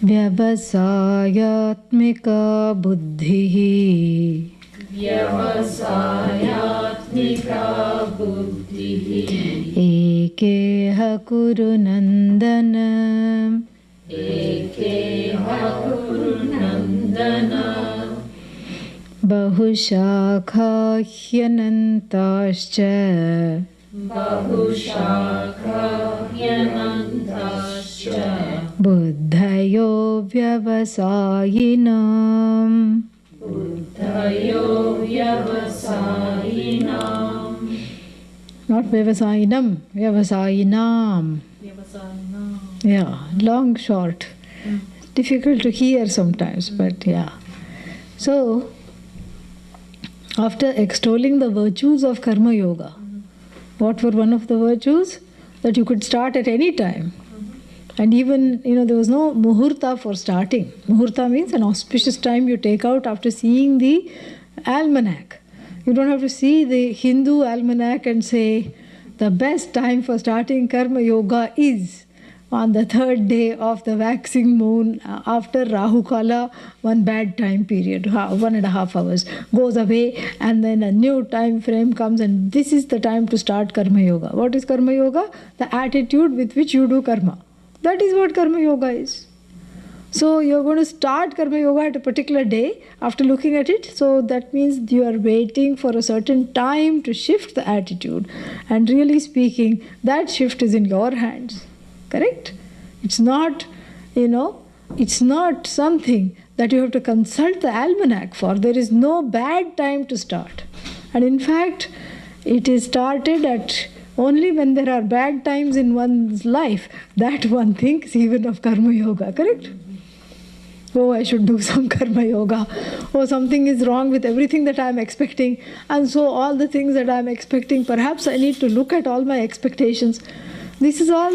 Vyavasayatmika buddhihi. Vyavasayatmika buddhihi. Ekeha kuru nandana. Ekeha kuru nandana. Bahushakha hyanantascha. Bahushakha hyanantascha. Buddhayo vyavasayinam. Buddhayo vyavasayinam. Not vyavasayinam, vyavasayinam. Yeah, long, short. Difficult to hear sometimes, but yeah. So, after extolling the virtues of Karma Yoga, what were one of the virtues? That you could start at any time. And even, there was no muhurta for starting. Muhurta means an auspicious time you take out after seeing the almanac. You don't have to see the Hindu almanac and say, the best time for starting Karma Yoga is on the third day of the waxing moon after Rahu Kala, one bad time period, 1.5 hours, goes away, and then a new time frame comes, and this is the time to start Karma Yoga. What is Karma Yoga? The attitude with which you do karma. That is what Karma Yoga is. So you're going to start Karma Yoga at a particular day after looking at it. So that means you are waiting for a certain time to shift the attitude. And really speaking, that shift is in your hands. Correct? It's not, it's not something that you have to consult the almanac for. There is no bad time to start. And in fact, it is started at only when there are bad times in one's life that one thinks even of Karma Yoga. Correct? Oh, I should do some Karma Yoga. Oh, something is wrong with everything that I am expecting. And so all the things that I am expecting, perhaps I need to look at all my expectations. This is all,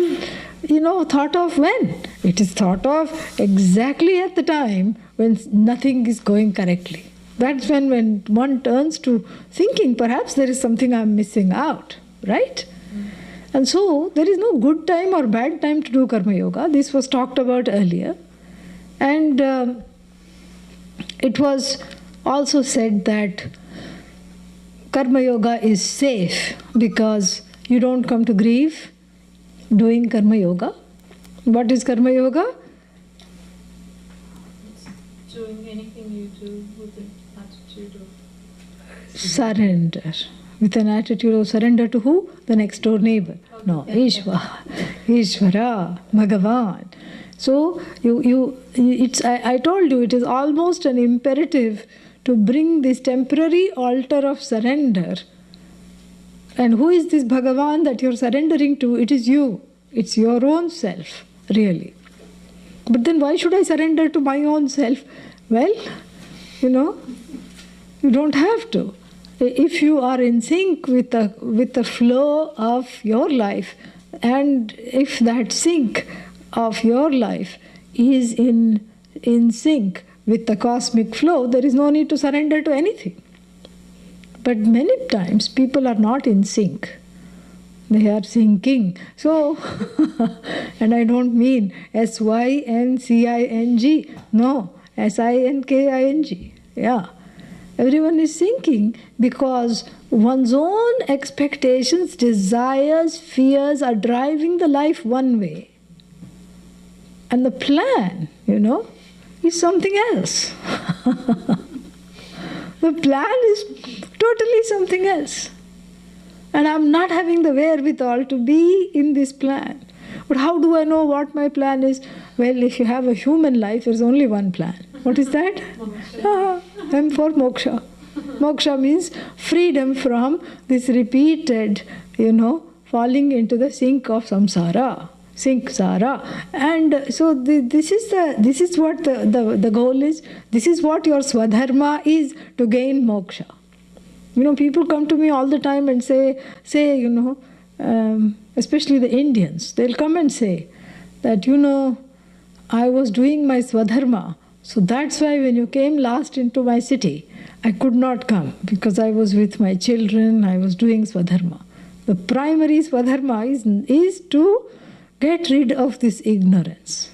thought of when? It is thought of exactly at the time when nothing is going correctly. That's when one turns to thinking, perhaps there is something I'm missing out, right? And so there is no good time or bad time to do Karma Yoga. This was talked about earlier. And it was also said that Karma Yoga is safe because you don't come to grief doing Karma Yoga. What is Karma Yoga? It's doing anything you do with an attitude of surrender. With an attitude of surrender to who? The next door neighbor. No, Ishvara, Bhagavan. So I told you, it is almost an imperative to bring this temporary altar of surrender. And who is this Bhagavan that you're surrendering to? It is you. It's your own self, really. But then why should I surrender to my own self? Well, you don't have to. If you are in sync with the flow of your life, and if that sync of your life is in sync with the cosmic flow, there is no need to surrender to anything. But many times people are not in sync. They are sinking. So, and I don't mean SYNCING. No, SINKING. Yeah. Everyone is sinking because one's own expectations, desires, fears are driving the life one way. And the plan, is something else. The plan is totally something else. And I'm not having the wherewithal to be in this plan. But how do I know what my plan is? Well, if you have a human life, there's only one plan. What is that? M for moksha. Moksha means freedom from this repeated, falling into the sink of samsara. Samsara. And so this is what the goal is. This is what your swadharma is to gain moksha. People come to me all the time and say, especially the Indians, they'll come and say that, I was doing my swadharma. So that's why when you came last into my city, I could not come because I was with my children, I was doing swadharma. The primary swadharma is to Get rid of this ignorance.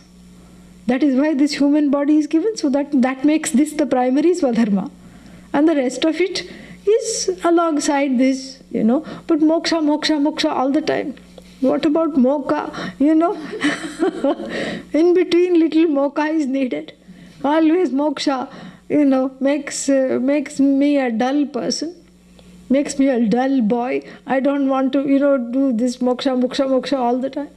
That is why this human body is given, so that makes this the primary Swadharma. And the rest of it is alongside this, But moksha, moksha, moksha all the time. What about mocha, In between, little mocha is needed. Always moksha, makes me a dull person. Makes me a dull boy. I don't want to, do this moksha, moksha, moksha all the time.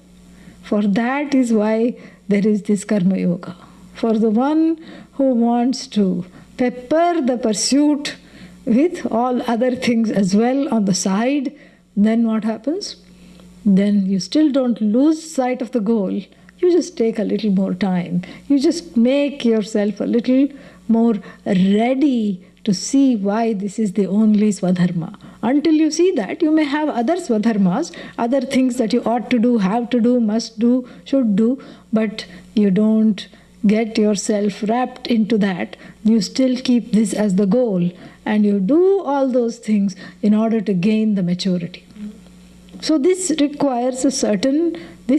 For that is why there is this karma yoga. For the one who wants to pepper the pursuit with all other things as well on the side, then what happens? Then you still don't lose sight of the goal. You just take a little more time. You just make yourself a little more ready to see why this is the only Swadharma. Until you see that, you may have other Swadharmas, other things that you ought to do, have to do, must do, should do, but you don't get yourself wrapped into that. You still keep this as the goal, and you do all those things in order to gain the maturity. So this requires this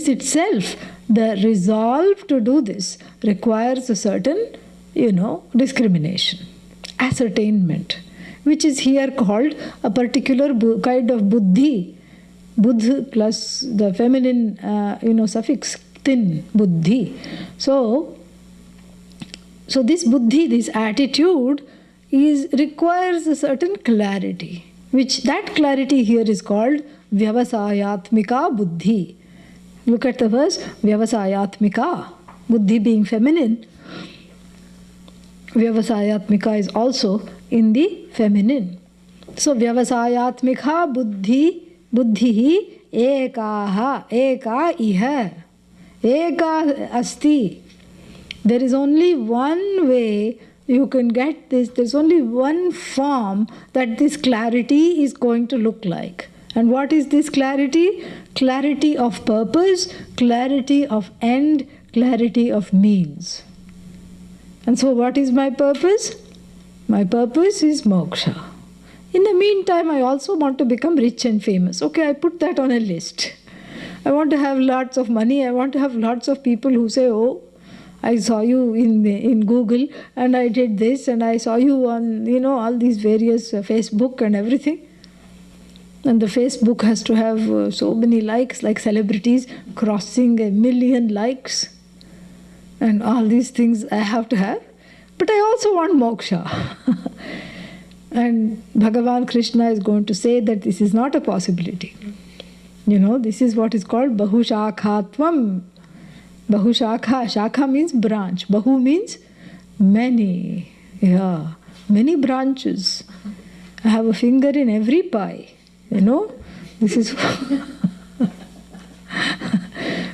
itself, the resolve to do this requires a certain, discrimination, ascertainment, which is here called a particular kind of buddhi. Buddh plus the feminine, suffix tin, buddhi. So this buddhi, this attitude, requires a certain clarity, which that clarity here is called vyavasayatmika buddhi. Look at the verse, vyavasayatmika, buddhi being feminine. Vyavasayatmika is also in the feminine. So vyavasayatmika buddhihi ekaha, eka iha, eka asti. There is only one way you can get this, there's only one form that this clarity is going to look like. And what is this clarity? Clarity of purpose, clarity of end, clarity of means. And so what is my purpose? My purpose is moksha. In the meantime, I also want to become rich and famous. Okay, I put that on a list. I want to have lots of money. I want to have lots of people who say, oh, I saw you in Google and I did this, and I saw you on, all these various Facebook and everything. And the Facebook has to have so many likes, like celebrities crossing 1 million likes. And all these things I have to have. But I also want moksha. And Bhagavan Krishna is going to say that this is not a possibility. This is what is called bahushakhatvam. Bahushakha, shakha means branch. Bahu means many. Yeah, many branches. I have a finger in every pie. This is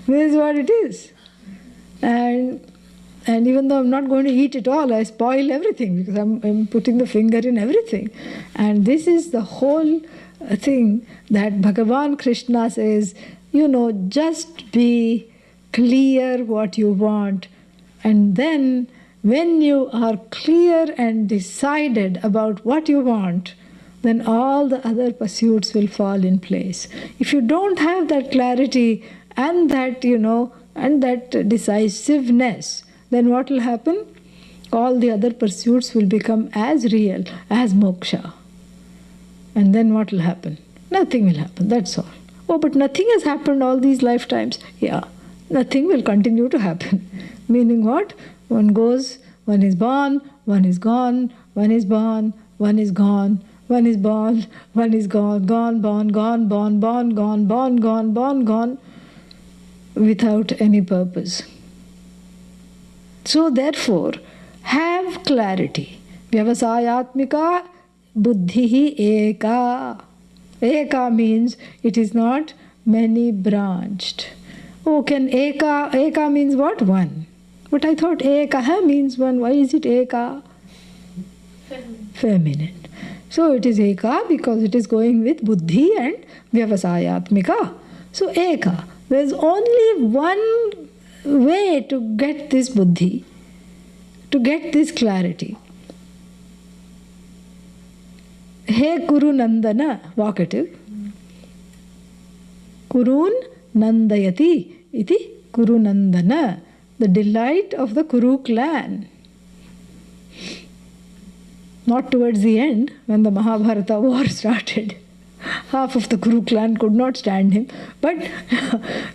this is what it is. And even though I'm not going to eat it all, I spoil everything because I'm putting the finger in everything. And this is the whole thing that Bhagavan Krishna says, just be clear what you want. And then when you are clear and decided about what you want, then all the other pursuits will fall in place. If you don't have that clarity and that, and that decisiveness, then what will happen? All the other pursuits will become as real as moksha. And then what will happen? Nothing will happen, that's all. Oh, but nothing has happened all these lifetimes. Yeah, nothing will continue to happen. Meaning what? One goes, one is born, one is gone, one is born, one is gone, one is born, one is gone, gone, born, gone, born, born, gone, born, gone, born, gone, without any purpose. So therefore, have clarity. Vyavasayatmika buddhihi eka. Eka means it is not many branched. Oh, can eka means what? One. But I thought ekaha means one. Why is it eka? Feminine. So it is eka because it is going with buddhi and vyavasayatmika. So eka. There is only one way to get this buddhi, to get this clarity. He Kuru Nandana, vocative. Kurun Nandayati. iti Kurunandana, the delight of the Kuru clan. Not towards the end, when the Mahabharata war started. Half of the Kuru clan could not stand him. But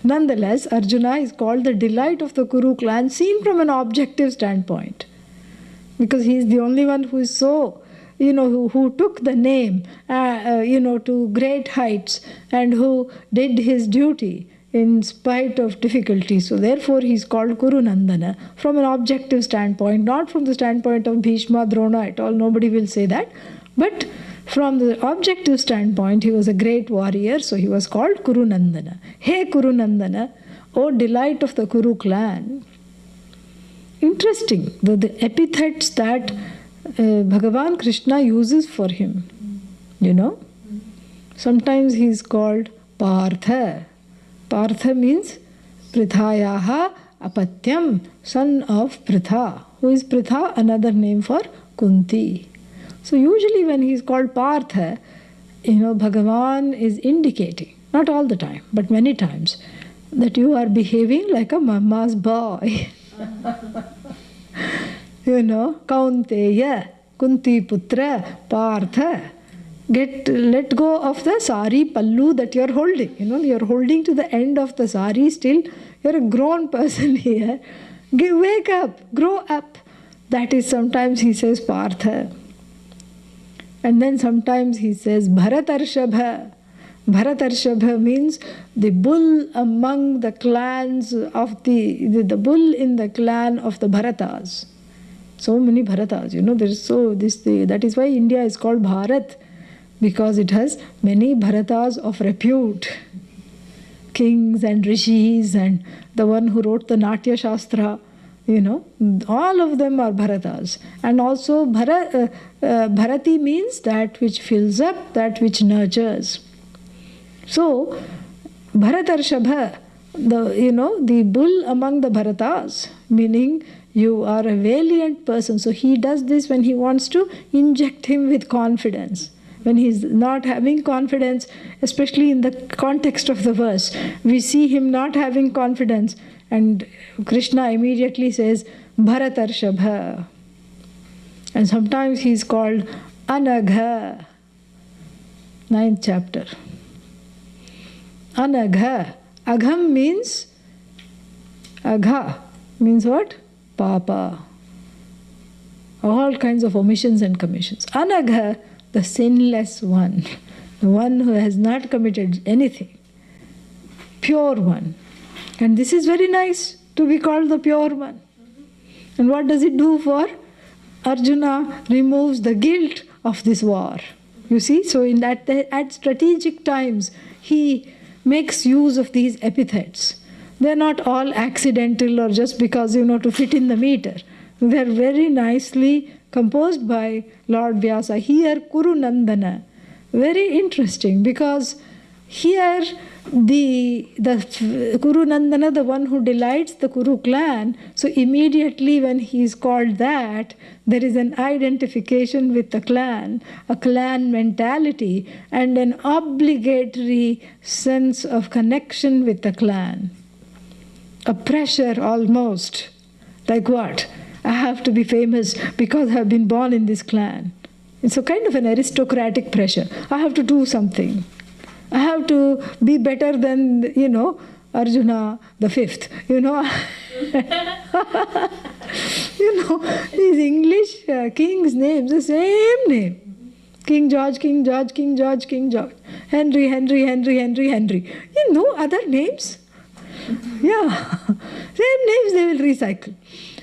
nonetheless, Arjuna is called the delight of the Kuru clan, seen from an objective standpoint. Because he is the only one who is so, who took the name, to great heights and who did his duty in spite of difficulties. So therefore he is called Kurunandana from an objective standpoint, not from the standpoint of Bhishma, Drona at all. Nobody will say that. But from the objective standpoint, he was a great warrior, so he was called Kurunandana. Hey Kurunandana, O delight of the Kuru clan. Interesting, the epithets that Bhagavan Krishna uses for him. Sometimes he is called Partha. Partha means Prithayaha Apatyam, son of Pritha. Who is Pritha? Another name for Kunti. So usually when he is called Partha, Bhagavan is indicating, not all the time, but many times, that you are behaving like a mama's boy. Kaunteya, Kunti Putra, Partha. Let go of the sari pallu that you are holding. You are holding to the end of the sari still. You are a grown person here. Wake up, grow up. That is sometimes he says Partha. And then sometimes he says Bharatarshabha. Bharatarshabha means the bull among the clans of the bull in the clan of the Bharatas. So many Bharatas, there is that is why India is called Bharat, because it has many Bharatas of repute. Kings and rishis and the one who wrote the Natya Shastra, all of them are Bharatas. And also Bharati means that which fills up, that which nurtures. So Bharatarshabha, the bull among the Bharatas, meaning you are a valiant person. So he does this when he wants to inject him with confidence. When he is not having confidence, especially in the context of the verse, we see him not having confidence. And Krishna immediately says, Bharatarshabha. And sometimes he is called Anagha. 9th chapter. Anagha. Agham means, Agha means what? Papa. All kinds of omissions and commissions. Anagha, the sinless one. The one who has not committed anything. Pure one. And this is very nice to be called the pure one. And what does it do for? Arjuna removes the guilt of this war. You see, so in that at strategic times, he makes use of these epithets. They're not all accidental or just because, to fit in the meter. They're very nicely composed by Lord Vyasa. Here, Kurunandana. Very interesting, because here the Kurunandana, the one who delights the Kuru clan, so immediately when he is called that, there is an identification with the clan, a clan mentality, and an obligatory sense of connection with the clan. A pressure almost. Like what? I have to be famous because I have been born in this clan. It's a kind of an aristocratic pressure. I have to do something. I have to be better than, Arjuna the fifth. These English kings' names, the same name. King George, King George, King George, King George. Henry, Henry, Henry, Henry, Henry. Other names? Yeah. Same names they will recycle.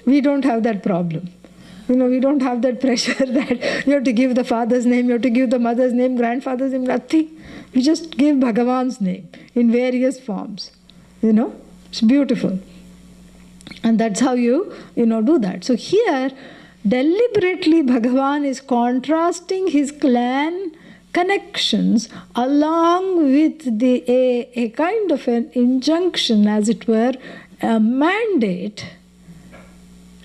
We don't have that problem. We don't have that pressure that you have to give the father's name, you have to give the mother's name, grandfather's name, nothing. We just give Bhagavan's name in various forms. It's beautiful. And that's how you, do that. So here, deliberately Bhagavan is contrasting his clan connections along with a kind of an injunction, as it were, a mandate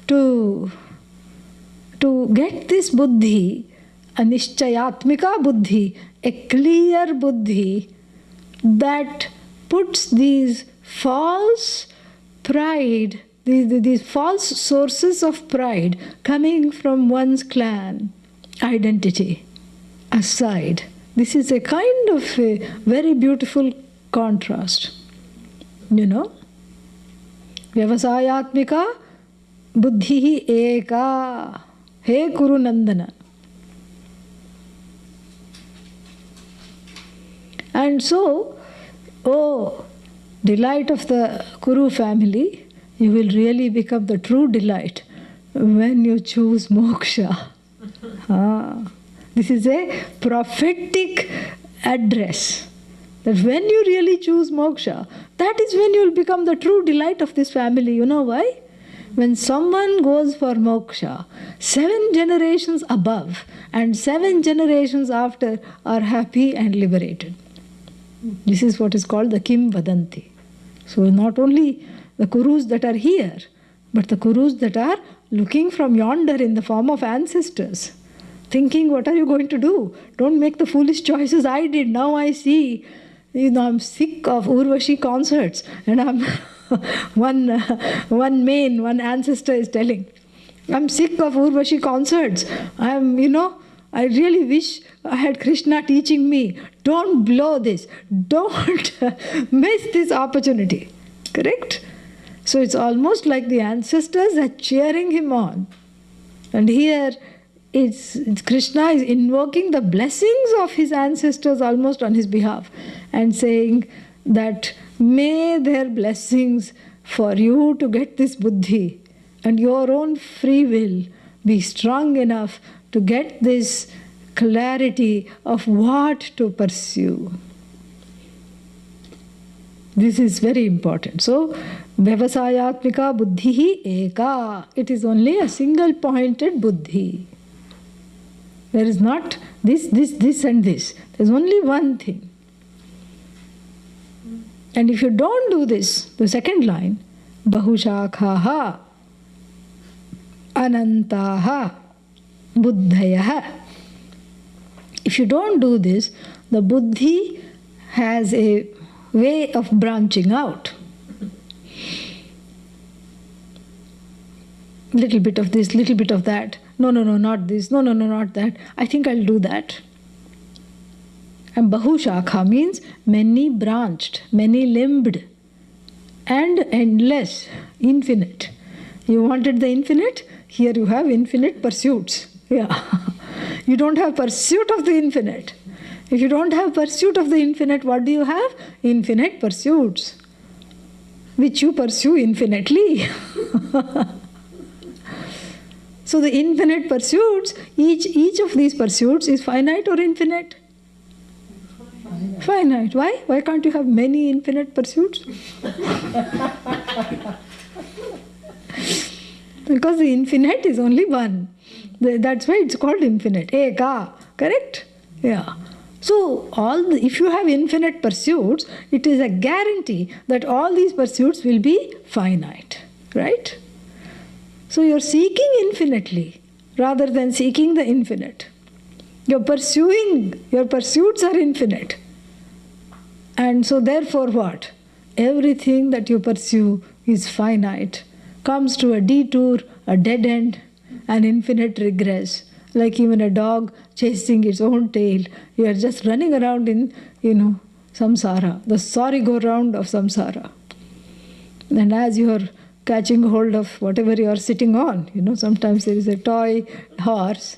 to get this buddhi, a nishchayatmika buddhi, a clear buddhi that puts these false pride, these false sources of pride coming from one's clan identity aside. This is a kind of a very beautiful contrast. You know? Vyavasayatmika buddhihi eka. He Kuru Nandana. And so, oh, delight of the Kuru family, you will really become the true delight when you choose moksha. This is a prophetic address. That when you really choose moksha, that is when you will become the true delight of this family. You know why? When someone goes for moksha, 7 generations above and 7 generations after are happy and liberated. This is what is called the Kim Vadanti. So not only the Kurus that are here, but the Kurus that are looking from yonder in the form of ancestors, thinking, what are you going to do? Don't make the foolish choices I did. Now I see, I'm sick of Urvashi concerts. And I'm one ancestor is telling, I'm sick of Urvashi concerts. I really wish I had Krishna teaching me. Don't blow this. Don't miss this opportunity. Correct? So it's almost like the ancestors are cheering him on. And here it's Krishna is invoking the blessings of his ancestors almost on his behalf and saying that may their blessings for you to get this buddhi and your own free will be strong enough to get this clarity of what to pursue. This is very important. So, Vyavasayatmika buddhihi eka. It is only a single pointed buddhi. There is not this and this. There is only one thing. And if you don't do this, the second line, bahushakhaha anantaha buddhayaha. If you don't do this, the buddhi has a way of branching out. Little bit of this, little bit of that. No, not this. No, not that. I think I'll do that. And Bahushakha means many branched, many limbed, and endless, infinite. You wanted the infinite? Here you have infinite pursuits. Yeah. You don't have pursuit of the infinite. If you don't have pursuit of the infinite, what do you have? Infinite pursuits, which you pursue infinitely. So the infinite pursuits, each of these pursuits is finite or infinite? Finite. Why? Why can't you have many infinite pursuits? Because the infinite is only one. That's why it's called infinite. Eka. Correct? Yeah. So if you have infinite pursuits, it is a guarantee that all these pursuits will be finite. Right? So you're seeking infinitely rather than seeking the infinite. Your pursuits are infinite. And so therefore what? Everything that you pursue is finite, comes to a detour, a dead end, an infinite regress. Like even a dog chasing its own tail. You are just running around in, samsara, the sorry-go-round of samsara. And as you are catching hold of whatever you are sitting on, sometimes there is a toy horse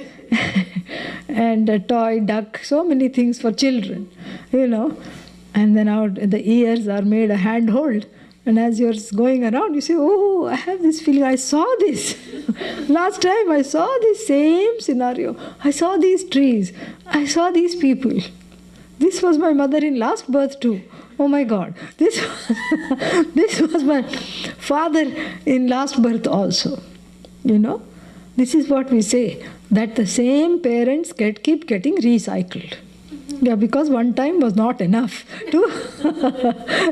and a toy duck, so many things for children, And then out the ears are made a handhold. And as you're going around, you say, oh, I have this feeling, I saw this. Last time I saw this same scenario. I saw these trees. I saw these people. This was my mother in last birth too. Oh my God. This was my father in last birth also. This is what we say, that the same parents keep getting recycled. Yeah, because one time was not enough to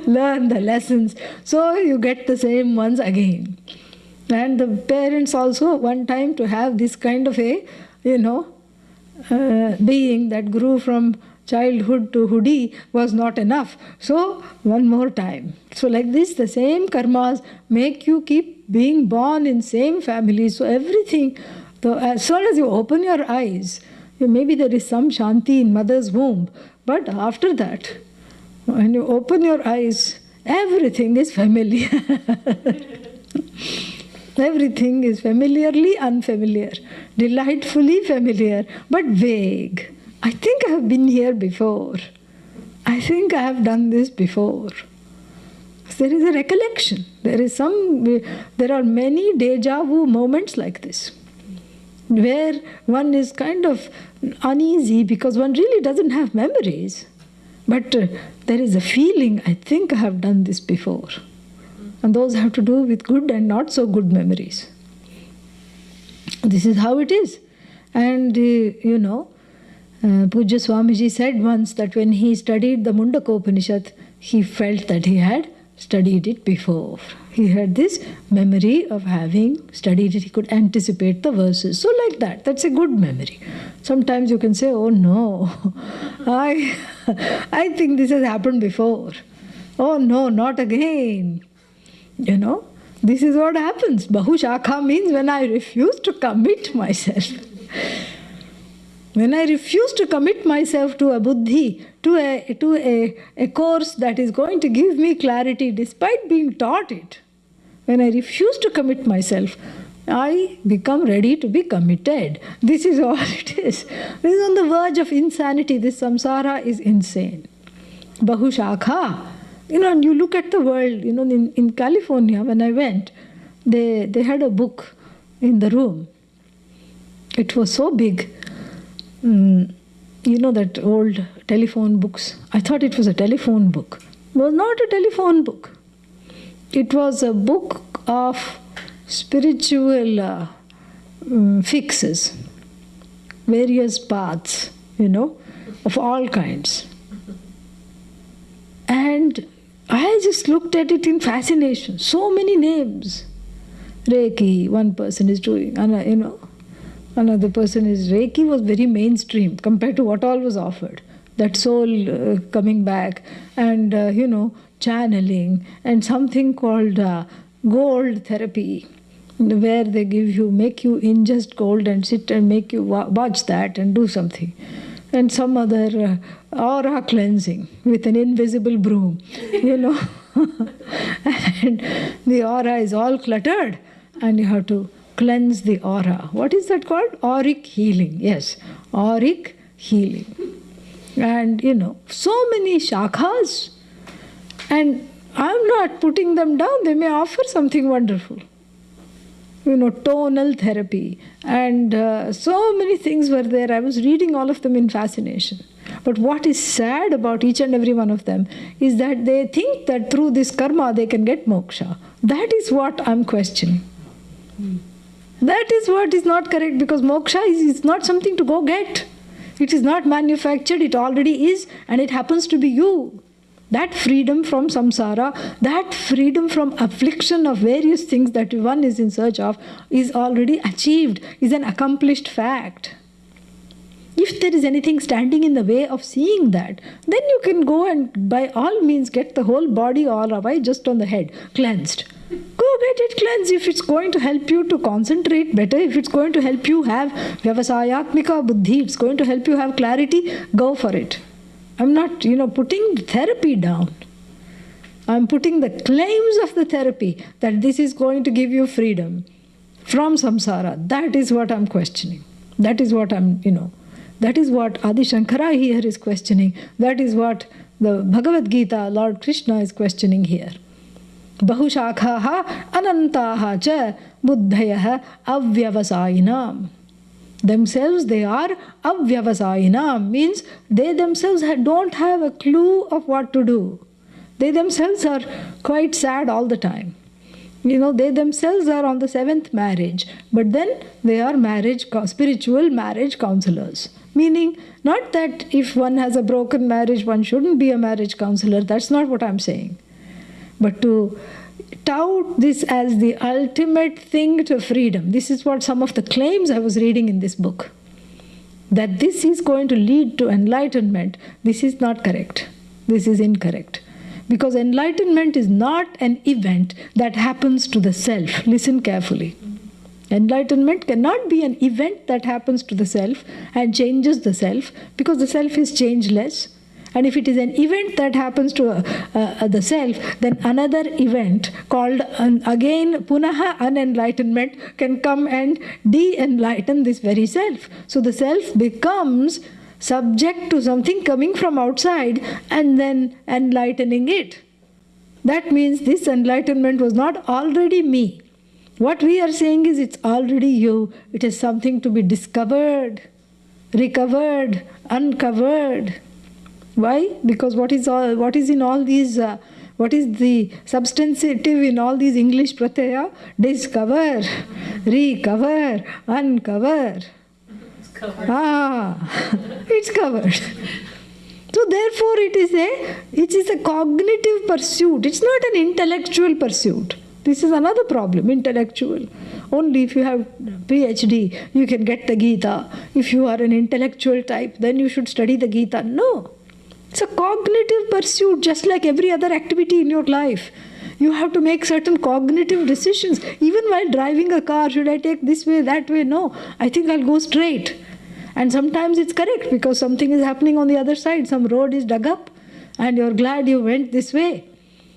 learn the lessons. So you get the same ones again. And the parents also one time to have this kind of a, being that grew from childhood to hoodie was not enough. So one more time. So like this, the same karmas make you keep being born in same family. So everything, as soon as you open your eyes, maybe there is some shanti in mother's womb. But after that, when you open your eyes, everything is familiar. Everything is familiarly unfamiliar, delightfully familiar, but vague. I think I have been here before. I think I have done this before. There is a recollection. There are many deja vu moments like this, where one is kind of uneasy because one really doesn't have memories. But there is a feeling, I think I have done this before. And those have to do with good and not so good memories. This is how it is. And, Pujya Swamiji said once that when he studied the Mundaka Upanishad, he felt that he had studied it before. He had this memory of having studied it. He could anticipate the verses. So like that, that's a good memory. Sometimes you can say, oh no, I think this has happened before. Oh no, not again. This is what happens. Bahushakha means when I refuse to commit myself. When I refuse to commit myself to a buddhi, to a course that is going to give me clarity despite being taught it, when I refuse to commit myself, I become ready to be committed. This is all it is. This is on the verge of insanity. This samsara is insane. Bahushakha. And you look at the world, in California, when I went, they had a book in the room. It was so big. That old telephone books. I thought it was a telephone book. It was not a telephone book. It was a book of spiritual fixes, various paths, of all kinds. And I just looked at it in fascination. So many names. Reiki, one person is doing, another person is Reiki was very mainstream compared to what all was offered. That soul coming back and, channeling, and something called gold therapy, where they make you ingest gold and sit and make you watch that and do something. And some other aura cleansing with an invisible broom, And the aura is all cluttered and you have to cleanse the aura. What is that called? Auric healing. Yes, auric healing. And, so many shakhas. And I'm not putting them down. They may offer something wonderful. Tonal therapy. And so many things were there. I was reading all of them in fascination. But what is sad about each and every one of them is that they think that through this karma they can get moksha. That is what I'm questioning. That is what is not correct, because moksha is not something to go get. It is not manufactured, it already is, and it happens to be you. That freedom from samsara, that freedom from affliction of various things that one is in search of is already achieved, is an accomplished fact. If there is anything standing in the way of seeing that, then you can go and by all means get the whole body all away just on the head, cleansed. Go get it cleansed if it's going to help you to concentrate better, if it's going to help you have vyavasayatmika buddhi, it's going to help you have clarity, go for it. I'm not, putting therapy down. I'm putting the claims of the therapy that this is going to give you freedom from samsara. That is what I'm questioning. That is what that is what Adi Shankara here is questioning. That is what the Bhagavad Gita, Lord Krishna is questioning here. Bahushakhaha anantaha cha buddhayaha avyavasayinam. Themselves they are avyavasayinam, means they themselves don't have a clue of what to do. They themselves are quite sad all the time. They themselves are on the 7th marriage, but then they are spiritual marriage counselors. Meaning, not that if one has a broken marriage, one shouldn't be a marriage counselor. That's not what I'm saying. But to tout this as the ultimate thing to freedom. This is what some of the claims I was reading in this book. that this is going to lead to enlightenment, this is not correct. This is incorrect. Because enlightenment is not an event that happens to the self. Listen carefully. Enlightenment cannot be an event that happens to the self and changes the self, because the self is changeless. And if it is an event that happens to the self, then another event called again punaha unenlightenment can come and de-enlighten this very self. So the self becomes subject to something coming from outside and then enlightening it. That means this enlightenment was not already me. What we are saying is it's already you. It is something to be discovered, recovered, uncovered. Why? Because what is in all these, what is the substantive in all these English pratyaya? Discover, recover, uncover. It's covered. It's covered. So therefore it is a cognitive pursuit. It's not an intellectual pursuit. This is another problem, intellectual. Only if you have PhD, you can get the Gita. If you are an intellectual type, then you should study the Gita. No. It's a cognitive pursuit, just like every other activity in your life. You have to make certain cognitive decisions. Even while driving a car, should I take this way, that way? No. I think I'll go straight. And sometimes it's correct because something is happening on the other side. Some road is dug up and you're glad you went this way.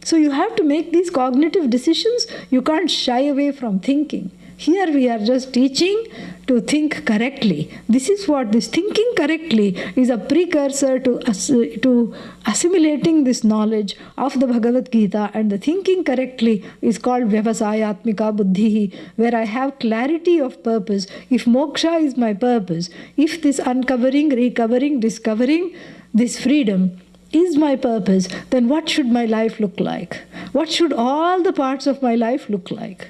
So you have to make these cognitive decisions. You can't shy away from thinking. Here we are just teaching to think correctly. This is what this thinking correctly is a precursor to assimilating this knowledge of the Bhagavad Gita, and the thinking correctly is called Vyavasayatmika Buddhi, where I have clarity of purpose. If moksha is my purpose, if this uncovering, recovering, discovering this freedom is my purpose, then what should my life look like? What should all the parts of my life look like?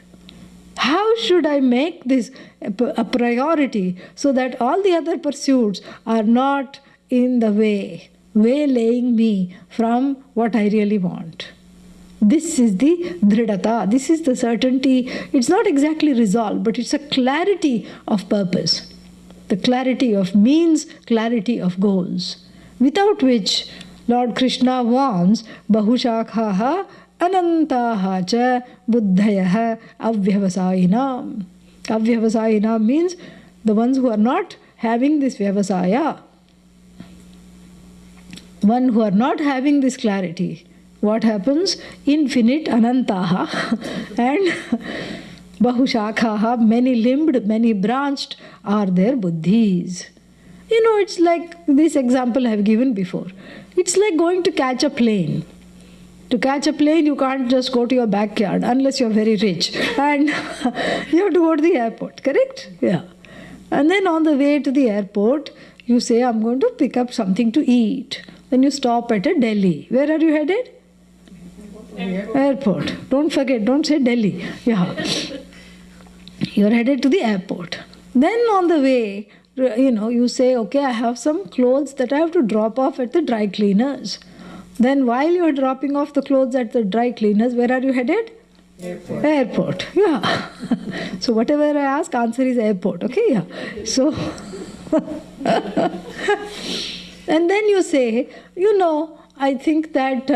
How should I make this a priority so that all the other pursuits are not in the way, waylaying me from what I really want? This is the dridata, this is the certainty. It's not exactly resolve, but it's a clarity of purpose. The clarity of means, clarity of goals, without which Lord Krishna warns, Bahushakhaha Anantaha cha buddhayaha avyavasayinam. Avyavasayinam means the ones who are not having this vyavasaya. One who are not having this clarity. What happens? Infinite anantaha and bahushakhaha, many limbed, many branched are their buddhis. You know, it's like this example I have given before. It's like going to catch a plane. To catch a plane, you can't just go to your backyard unless you're very rich. And you have to go to the airport, correct? Yeah. And then on the way to the airport, you say, I'm going to pick up something to eat. Then you stop at a Delhi. Where are you headed? Airport. Don't forget, don't say Delhi. Yeah. You're headed to the airport. Then on the way, you say, okay, I have some clothes that I have to drop off at the dry cleaners. Then while you are dropping off the clothes at the dry cleaners, where are you headed? Airport. Airport, yeah. So whatever I ask, answer is airport, okay, yeah. So, and then you say, I think that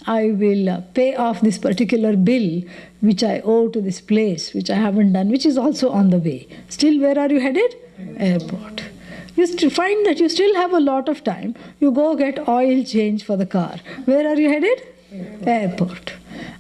I will pay off this particular bill which I owe to this place, which I haven't done, which is also on the way. Still, where are you headed? Airport. You find that you still have a lot of time. You go get oil change for the car. Where are you headed? Airport.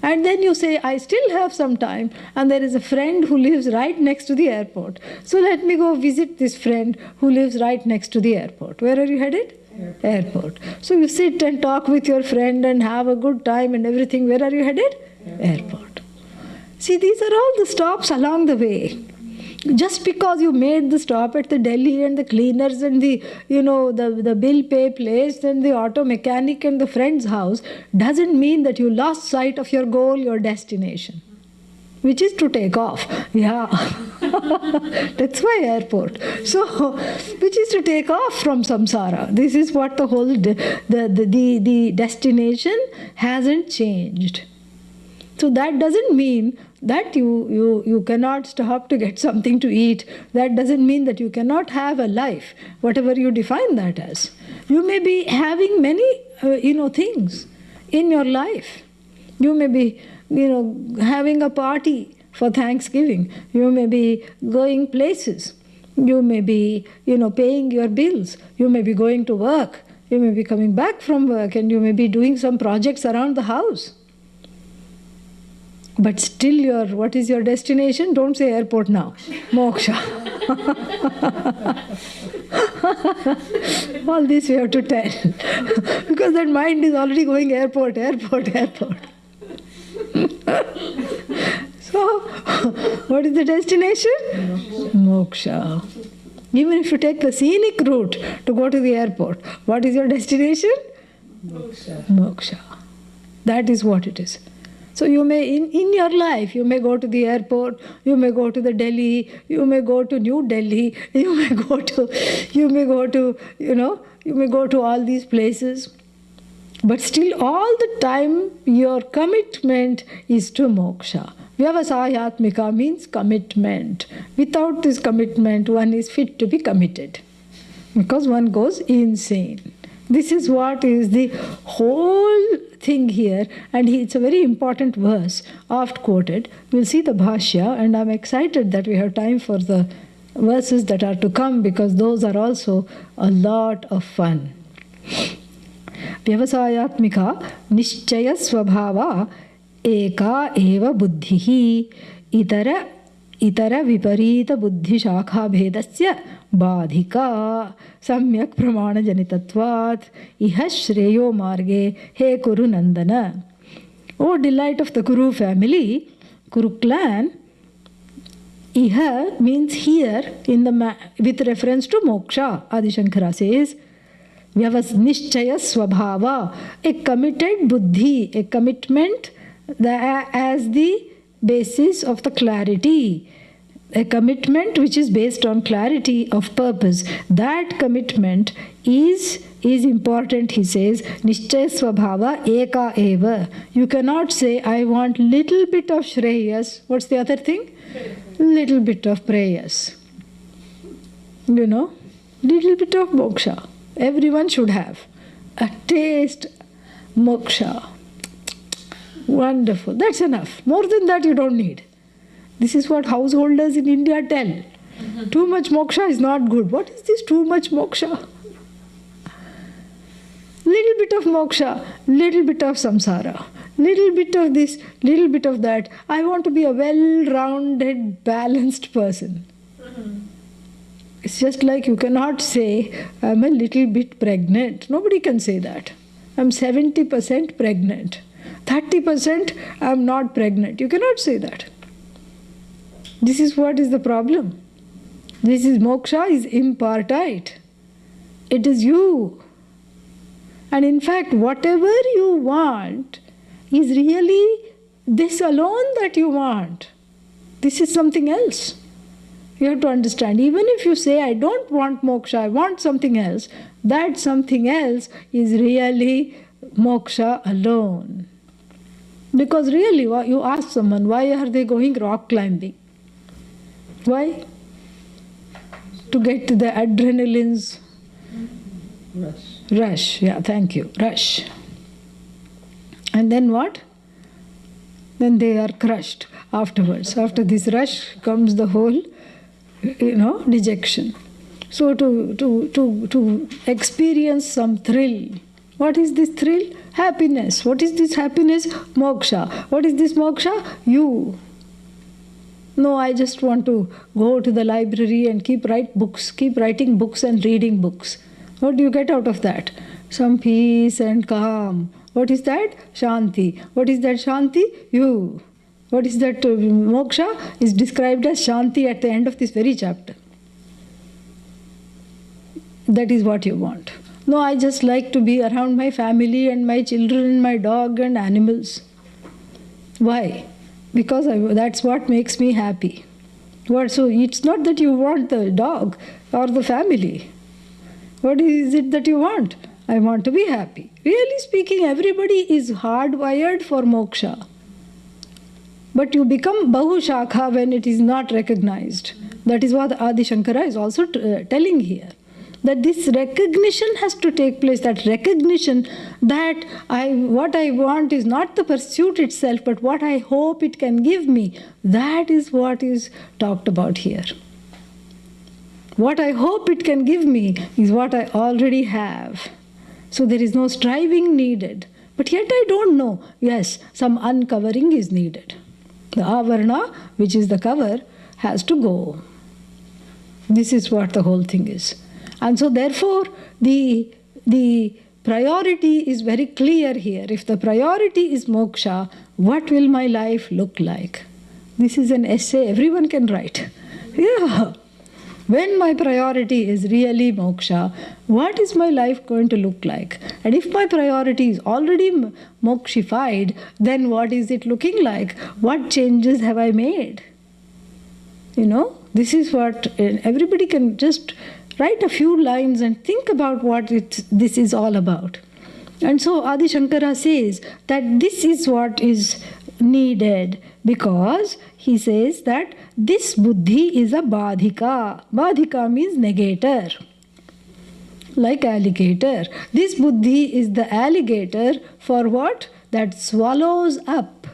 And then you say, I still have some time, and there is a friend who lives right next to the airport. So let me go visit this friend who lives right next to the airport. Where are you headed? Airport. So you sit and talk with your friend and have a good time and everything. Where are you headed? Airport. See, these are all the stops along the way. Just because you made the stop at the Delhi and the cleaners and the bill pay place and the auto mechanic and the friend's house doesn't mean that you lost sight of your goal, your destination, which is to take off. Yeah, that's why airport. So, which is to take off from samsara. This is what the whole the destination hasn't changed. So that doesn't mean that you cannot stop to get something to eat. That doesn't mean that you cannot have a life, whatever you define that as. You may be having many, things in your life. You may be, having a party for Thanksgiving. You may be going places. You may be, paying your bills. You may be going to work. You may be coming back from work, and you may be doing some projects around the house. But still what is your destination? Don't say airport now. Moksha. All this we have to tell. Because that mind is already going airport. So, what is the destination? Moksha. Even if you take the scenic route to go to the airport, what is your destination? Moksha. That is what it is. So you may, in your life, you may go to the airport, you may go to the Delhi, you may go to New Delhi, you may go to all these places. But still all the time your commitment is to moksha. Vyavasayatmika means commitment. Without this commitment, one is fit to be committed. Because one goes insane. This is what is the whole thing here, and it's a very important verse, oft quoted. We'll see the Bhashya, and I'm excited that we have time for the verses that are to come, because those are also a lot of fun. Vyavasayatmika nishchaya svabhava eka eva buddhihi itara viparita buddhi shakha bhedasya badhika samyak pramana janitatvat iha shreyo marge he Kuru Nandana. O delight of the Kuru family, Kuru clan, iha means here with reference to moksha. Adi Shankara says, Vyavasnishchaya swabhava, a committed buddhi, a commitment as the basis of the clarity. A commitment which is based on clarity of purpose. That commitment is important, he says. Nishchaya svabhava eka eva. You cannot say, I want little bit of shreyas. What's the other thing? Little bit of prayers. Little bit of moksha. Everyone should have. A taste, moksha. Wonderful. That's enough. More than that you don't need. This is what householders in India tell. Too much moksha is not good. What is this too much moksha? Little bit of moksha, little bit of samsara, little bit of this, little bit of that. I want to be a well-rounded, balanced person. It's just like you cannot say, I'm a little bit pregnant. Nobody can say that. I'm 70% pregnant. 30% I'm not pregnant. You cannot say that. This is what is the problem. This is moksha is impartite. It is you. And in fact, whatever you want is really this alone that you want. This is something else. You have to understand. Even if you say, I don't want moksha, I want something else, that something else is really moksha alone. Because really, you ask someone, why are they going rock climbing? Why? To get to the adrenaline's rush. Yeah, thank you. Rush. And then what? Then they are crushed afterwards. After this rush comes the whole, dejection. So to experience some thrill. What is this thrill? Happiness. What is this happiness? Moksha. What is this moksha? You. No, I just want to go to the library and keep writing books and reading books. What do you get out of that? Some peace and calm. What is that? Shanti. What is that Shanti? You. What is that moksha? Is described as Shanti at the end of this very chapter. That is what you want. No, I just like to be around my family and my children and my dog and animals. Why? Because that's what makes me happy. So it's not that you want the dog or the family. What is it that you want? I want to be happy. Really speaking, everybody is hardwired for moksha. But you become Bahushakha when it is not recognized. That is what Adi Shankara is also telling here. That this recognition has to take place, that recognition that what I want is not the pursuit itself, but what I hope it can give me. That is what is talked about here. What I hope it can give me is what I already have. So there is no striving needed. But yet I don't know. Yes, some uncovering is needed. The avarna, which is the cover, has to go. This is what the whole thing is. And so therefore, the priority is very clear here. If the priority is moksha, what will my life look like? This is an essay everyone can write. Yeah. When my priority is really moksha, what is my life going to look like? And if my priority is already mokshified, then what is it looking like? What changes have I made? This is what everybody can just write a few lines and think about what this is all about. And so Adi Shankara says that this is what is needed, because he says that this buddhi is a badhika. Badhika means negator, like alligator. This buddhi is the alligator for what? That swallows up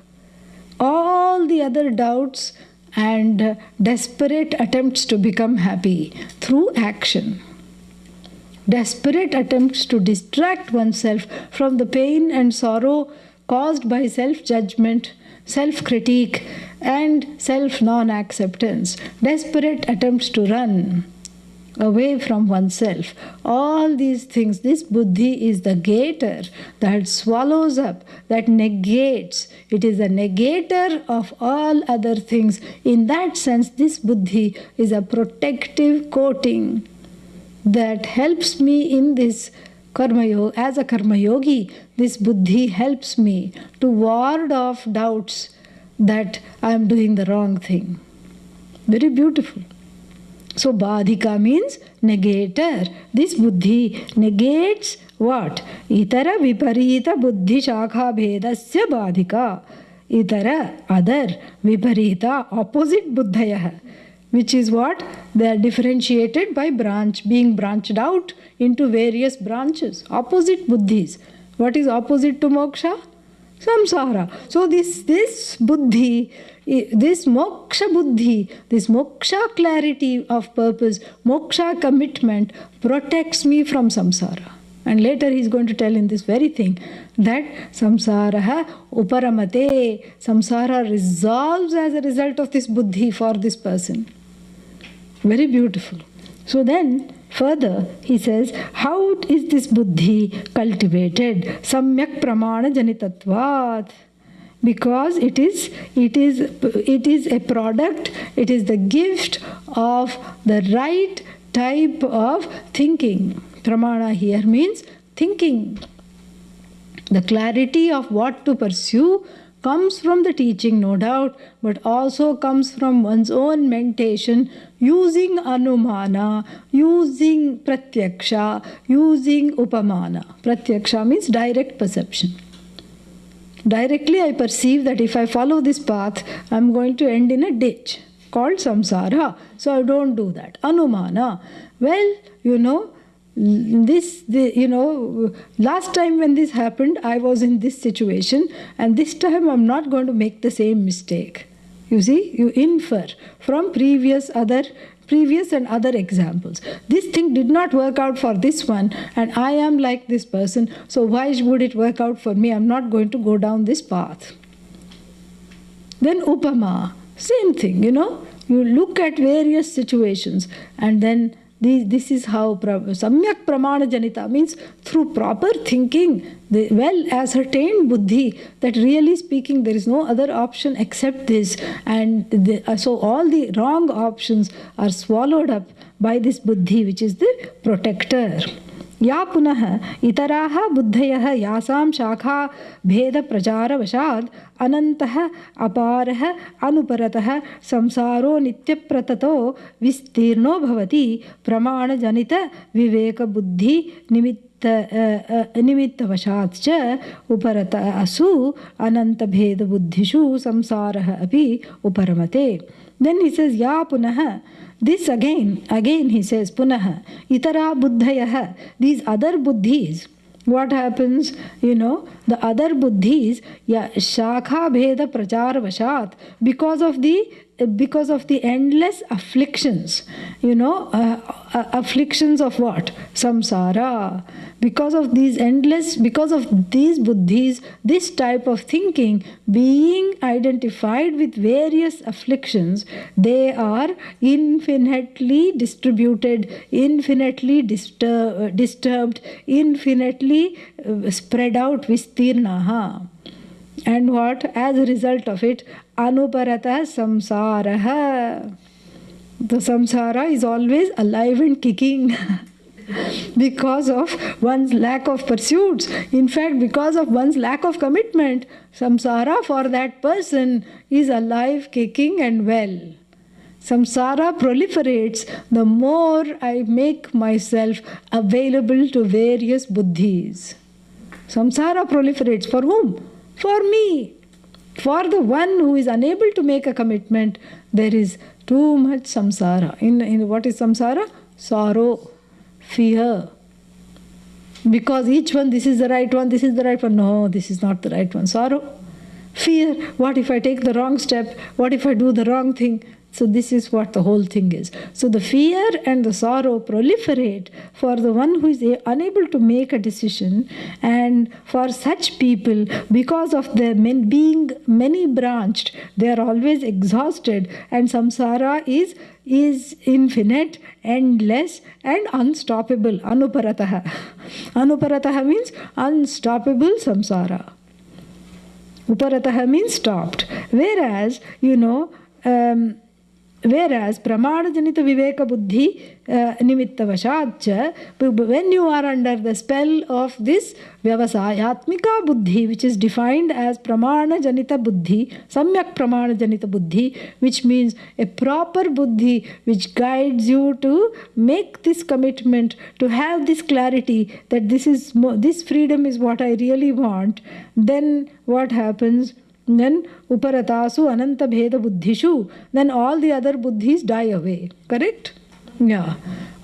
all the other doubts and desperate attempts to become happy through action. Desperate attempts to distract oneself from the pain and sorrow caused by self-judgment, self-critique, and self-non-acceptance. Desperate attempts to run away from oneself. All these things, this buddhi is the gator that swallows up, that negates. It is a negator of all other things. In that sense, this buddhi is a protective coating that helps me in this karma yoga. As a karma yogi, this buddhi helps me to ward off doubts that I am doing the wrong thing. Very beautiful. So badhika means negator. This buddhi negates what? Itara viparita buddhi shakha bhedasya badhika. Itara, other, viparita, opposite buddhayah. Which is what? They are differentiated by being branched out into various branches. Opposite buddhis. What is opposite to moksha? Samsara. So this buddhi, this moksha buddhi, this moksha clarity of purpose, moksha commitment protects me from samsara. And later he is going to tell in this very thing that samsara uparamate, samsara resolves as a result of this buddhi for this person. Very beautiful. So then further he says, how is this buddhi cultivated? Samyak pramana janitatvat. Because it is a product, it is the gift of the right type of thinking. Pramana here means thinking. The clarity of what to pursue comes from the teaching, no doubt, but also comes from one's own mentation, using anumana, using pratyaksha, using upamana. Pratyaksha means direct perception. Directly I perceive that if I follow this path, I am going to end in a ditch called samsara. So I don't do that. Anumana. Well, last time when this happened, I was in this situation, and this time I'm not going to make the same mistake. You see, you infer from previous and other examples. This thing did not work out for this one, and I am like this person, so why would it work out for me? I'm not going to go down this path. Then upama, same thing, you look at various situations, and then this is how samyak pramana janita means through proper thinking, the well ascertained buddhi, that really speaking there is no other option except this, and so all the wrong options are swallowed up by this buddhi, which is the protector. Ya punaha itaraha buddhayah yasam shakha bheda prachara vashad anantah aparah anuparatah samsaro nitya pratato vistirno bhavati pramana janita viveka buddhi निमित्तवशात् च उपरतासु अनन्तभेदबुद्धिषु संसारः अपि उपरमते. Then he says, ya punaha. This again he says, punaha. Itara buddhayah. These other buddhis. What happens, the other buddhis, shakha bheda prachar vashat, because of the endless afflictions, afflictions of what? Samsara. Because of these buddhis, this type of thinking, being identified with various afflictions, they are infinitely distributed, infinitely disturbed, infinitely spread out, vistirnaha. And what? As a result of it, anuparata samsaraha. The samsara is always alive and kicking because of one's lack of pursuits. In fact, because of one's lack of commitment, samsara for that person is alive, kicking and well. Samsara proliferates the more I make myself available to various buddhis. Samsara proliferates for whom? For me. For the one who is unable to make a commitment, there is too much samsara. In what is samsara? Sorrow, fear. Because each one, this is the right one, this is the right one. No, this is not the right one. Sorrow, fear. What if I take the wrong step? What if I do the wrong thing? So this is what the whole thing is. So the fear and the sorrow proliferate for the one who is unable to make a decision. And for such people, because of their being many branched, they are always exhausted. And samsara is infinite, endless and unstoppable. Anuparataha. Anuparataha means unstoppable samsara. Uparataha means stopped. Whereas, whereas pramana janita viveka buddhi nimittavashat, when you are under the spell of this vyavasayatmika buddhi, which is defined as pramana janita buddhi, samyak pramana janita buddhi, which means a proper buddhi which guides you to make this commitment, to have this clarity that this freedom is what I really want. Then what happens? Then uparatasu ananta bheda buddhishu, then all the other buddhis die away. Correct? Yeah.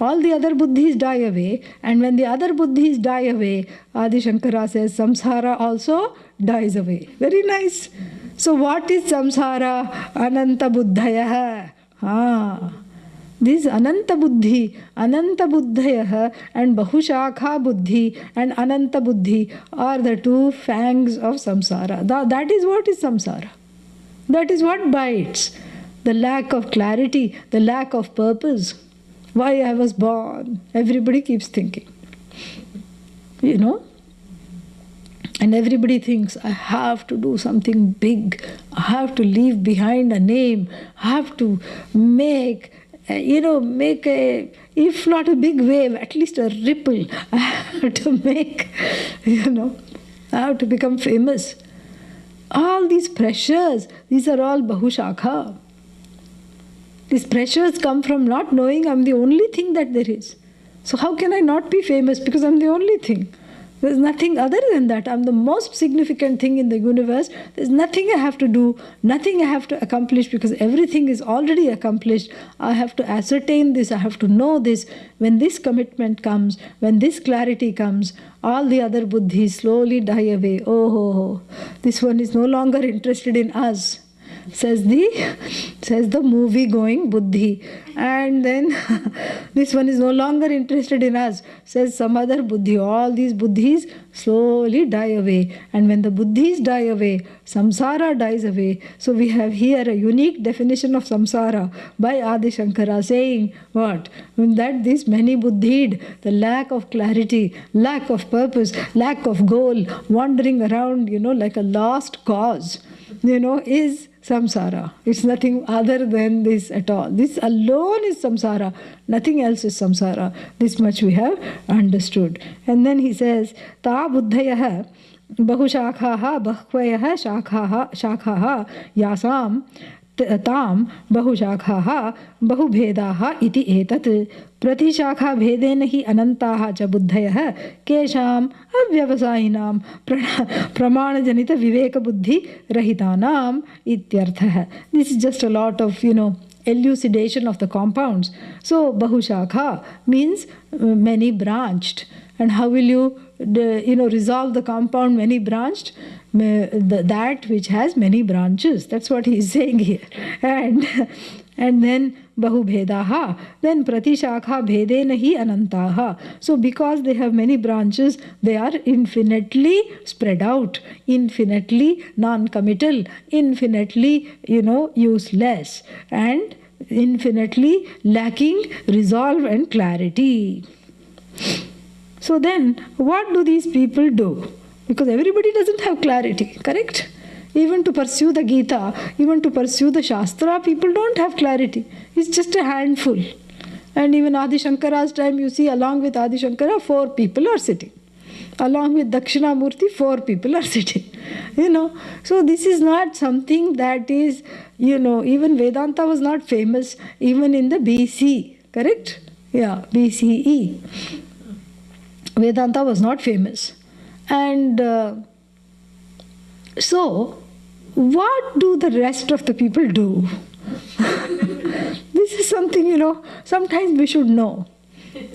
All the other buddhis die away, and when the other buddhis die away, Adi Shankara says samsara also dies away. Very nice. So what is samsara? Ananta buddhayah. This Ananta Buddhi, Ananta Buddhayah and Bahushakha Buddhi and Ananta Buddhi are the two fangs of samsara. That is what is samsara. That is what bites. The lack of clarity, the lack of purpose. Why I was born. Everybody keeps thinking. And everybody thinks, I have to do something big. I have to leave behind a name. I have to make a, if not a big wave, at least a ripple. I have to make, I have to become famous. All these pressures, these are all bahushakha. These pressures come from not knowing I'm the only thing that there is. So how can I not be famous? Because I'm the only thing. There's nothing other than that. I'm the most significant thing in the universe. There's nothing I have to do, nothing I have to accomplish, because everything is already accomplished. I have to ascertain this, I have to know this. When this commitment comes, when this clarity comes, all the other buddhis slowly die away. Oh, this one is no longer interested in us, says the movie-going buddhi. And then this one is no longer interested in us, says some other buddhi. All these buddhis slowly die away. And when the buddhis die away, samsara dies away. So we have here a unique definition of samsara by Adi Shankara, saying what? That this many buddhid, the lack of clarity, lack of purpose, lack of goal, wandering around, like a lost cause, is samsara. It's nothing other than this at all. This alone is samsara. Nothing else is samsara. This much we have understood. And then he says, Ta buddhayaha bahushakhaha bahvayah shakhaha yasam ताम बहुशाखाः बहुभेदाः इति एतत् प्रतिशाखाभेदेन हि अनन्ताः च बुद्धयः केषाम् अव्यवसायिनां प्रमाणजनितविवेकबुद्धिरहितानाम् इत्यर्थः. This is just a lot of, elucidation of the compounds. So Bahushakha means many branched. And how will you resolve the compound many branched? That which has many branches. That's what he is saying here. And then Bahubhedaha, then Pratishakha Bhedena hi Anantaha. So because they have many branches, they are infinitely spread out, infinitely non-committal, infinitely, useless, and infinitely lacking resolve and clarity. So then, what do these people do? Because everybody doesn't have clarity, correct? Even to pursue the Gita, even to pursue the Shastra, people don't have clarity. It's just a handful. And even Adi Shankara's time, you see, along with Adi Shankara, 4 people are sitting. Along with Dakshinamurti, 4 people are sitting. So this is not something that is, even Vedanta was not famous even in the BC, correct? Yeah, BCE. Vedanta was not famous. And so, what do the rest of the people do? This is something, sometimes we should know.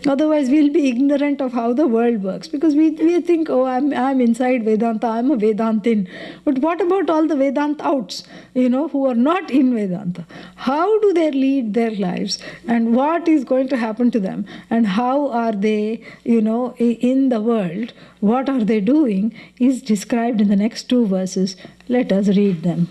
Otherwise, we'll be ignorant of how the world works. Because we think, I'm inside Vedanta, I'm a Vedantin. But what about all the Vedantouts, who are not in Vedanta? How do they lead their lives? And what is going to happen to them? And how are they, in the world? What are they doing? Is described in the next 2 verses. Let us read them.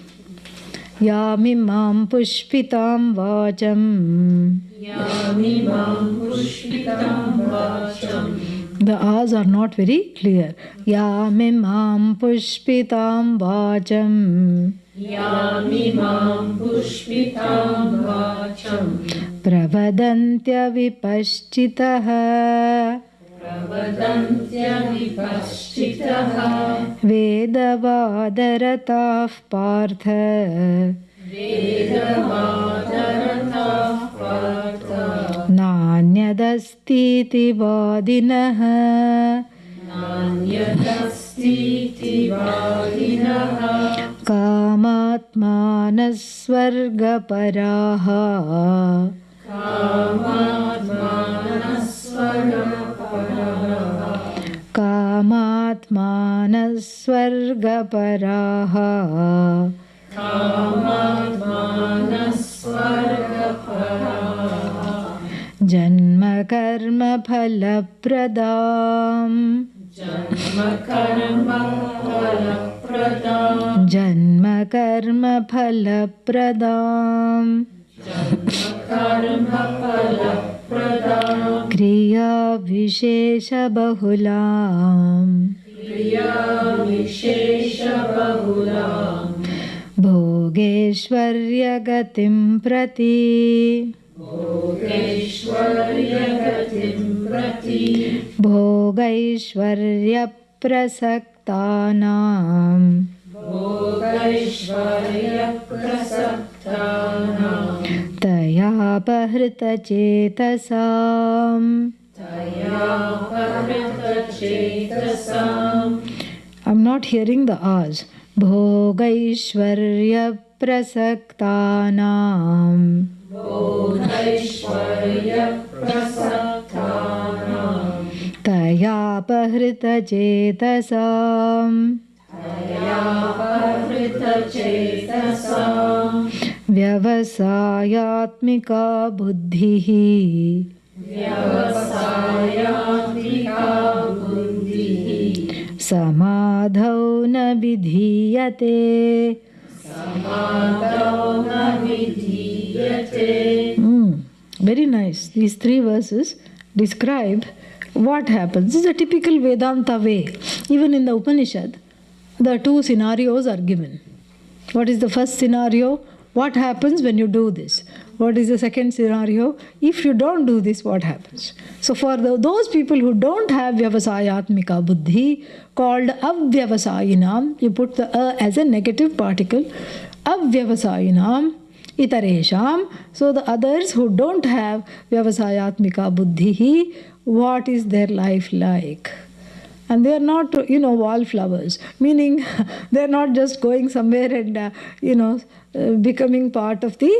Yamimam pushpitam vacham. Yamimam pushpitam vacham. The A's are not very clear. Yamimam pushpitam vacham. Yamimam pushpitam vacham. Pravadantya vipaschitaha. Pravadantya vipaschitaha. Vedavadaratav partha. Vedavadaratav partha. Nanyadastiti vadinaha. Nanyadastiti vadinaha. Kamatmanasvargaparaha. Kamatmanasvargaparaha. Kamatmanasvargaparaha. Kamatmanasvargaparaha. Janma karma phalapradam. Janma karma phalapradam. Janma karma phalapradam. Janma karma phalapradam. Kriya vishesha bahulam. Kriya vishesha bahulam. Bhogeshwarya gatim prati. Bhogeshwarya gatim prati. Bhogaishwarya prasaktanam. Bhogaishwarya prasaktanam. Taya pahrita chetasam. Taya pahrita chetasam. I'm not hearing the A's. Bhogaishwarya prasaktanam. Bhogaishwarya prasaktanam. Taya pahrita chetasam. Taya pahrita chetasam. Vyavasayatmika buddhihi. Vyavasayatmika buddhihi. Samadhau na vidhiyate. Samadhau na vidhiyate. Very nice. These 3 verses describe what happens. This is a typical Vedanta way. Even in the Upanishad, the 2 scenarios are given. What is the first scenario? What happens when you do this? What is the second scenario? If you don't do this, what happens? So for those people who don't have Vyavasayatmika buddhi, called Avyavasayinam, you put the as a negative particle, Avyavasayinam, Itaresham, so the others who don't have vyavasayatmika buddhi, what is their life like? And they are not, wallflowers, meaning they are not just going somewhere and, becoming part of the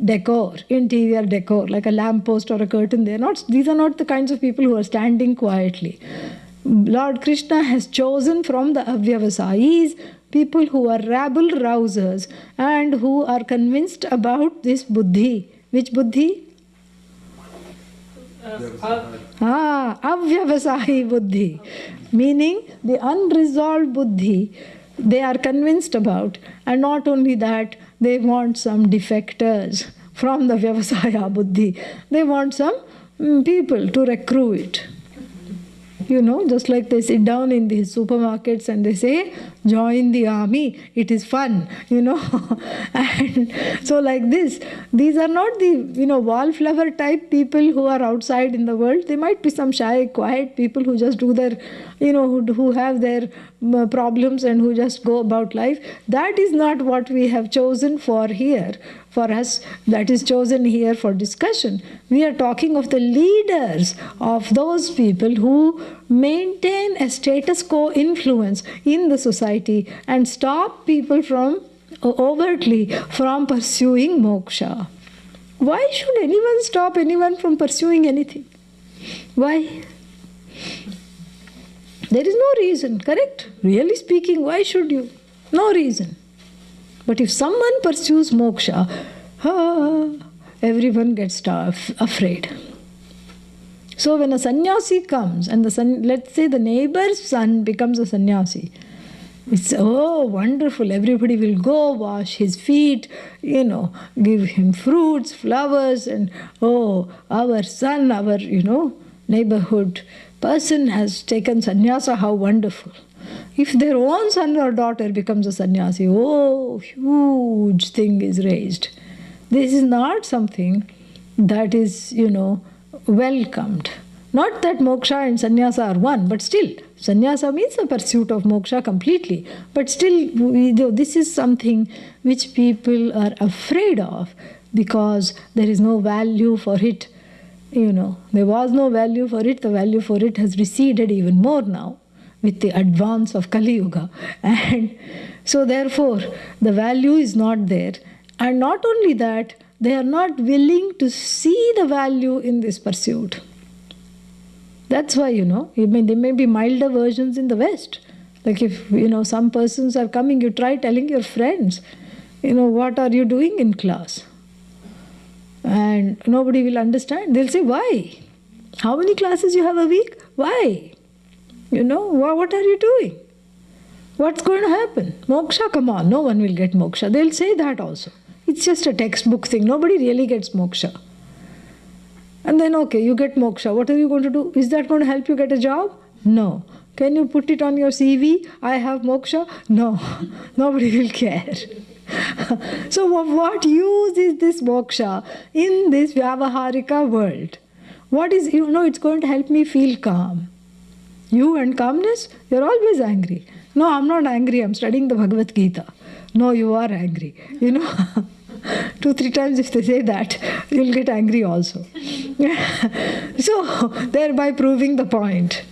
decor, interior decor, like a lamppost or a curtain. These are not the kinds of people who are standing quietly. Lord Krishna has chosen from the avyavasayis people who are rabble rousers and who are convinced about this buddhi. Which buddhi? Avyavasayi buddhi, meaning the unresolved buddhi they are convinced about, and not only that, they want some defectors from the vyavasaya buddhi. They want some people to recruit. Just like they sit down in these supermarkets and they say, join the army, it is fun, And so like this, these are not the, wallflower type people who are outside in the world. They might be some shy, quiet people who just do their, who have their problems and who just go about life. That is not what we have chosen for here. For us, that is chosen here for discussion. We are talking of the leaders of those people who maintain a status quo influence in the society and stop people from overtly from pursuing moksha. Why should anyone stop anyone from pursuing anything? Why? There is no reason, correct? Really speaking, why should you? No reason. But if someone pursues moksha, everyone gets afraid. So when a sannyasi comes and let's say the neighbor's son becomes a sannyasi, it's wonderful. Everybody will go wash his feet, give him fruits, flowers, and our son, our neighborhood person has taken sannyasa, how wonderful. If their own son or daughter becomes a sannyasi, huge thing is raised. This is not something that is, welcomed. Not that moksha and sannyasa are one, but still, sannyasa means the pursuit of moksha completely. But still, this is something which people are afraid of because there is no value for it. There was no value for it. The value for it has receded even more now with the advance of Kali Yuga. And so therefore, the value is not there. And not only that, they are not willing to see the value in this pursuit. That's why, there may be milder versions in the West. Like if, some persons are coming, you try telling your friends, what are you doing in class? And nobody will understand. They'll say, why? How many classes you have a week? Why? What are you doing? What's going to happen? Moksha, come on, no one will get moksha. They'll say that also. It's just a textbook thing. Nobody really gets moksha. And then, okay, you get moksha. What are you going to do? Is that going to help you get a job? No. Can you put it on your CV? I have moksha? No. Nobody will care. So what use is this moksha in this vyavaharika world? What is, it's going to help me feel calm. You and calmness, you're always angry. No, I'm not angry. I'm studying the Bhagavad Gita. No, you are angry. 2-3 times if they say that, you'll get angry also. So, thereby proving the point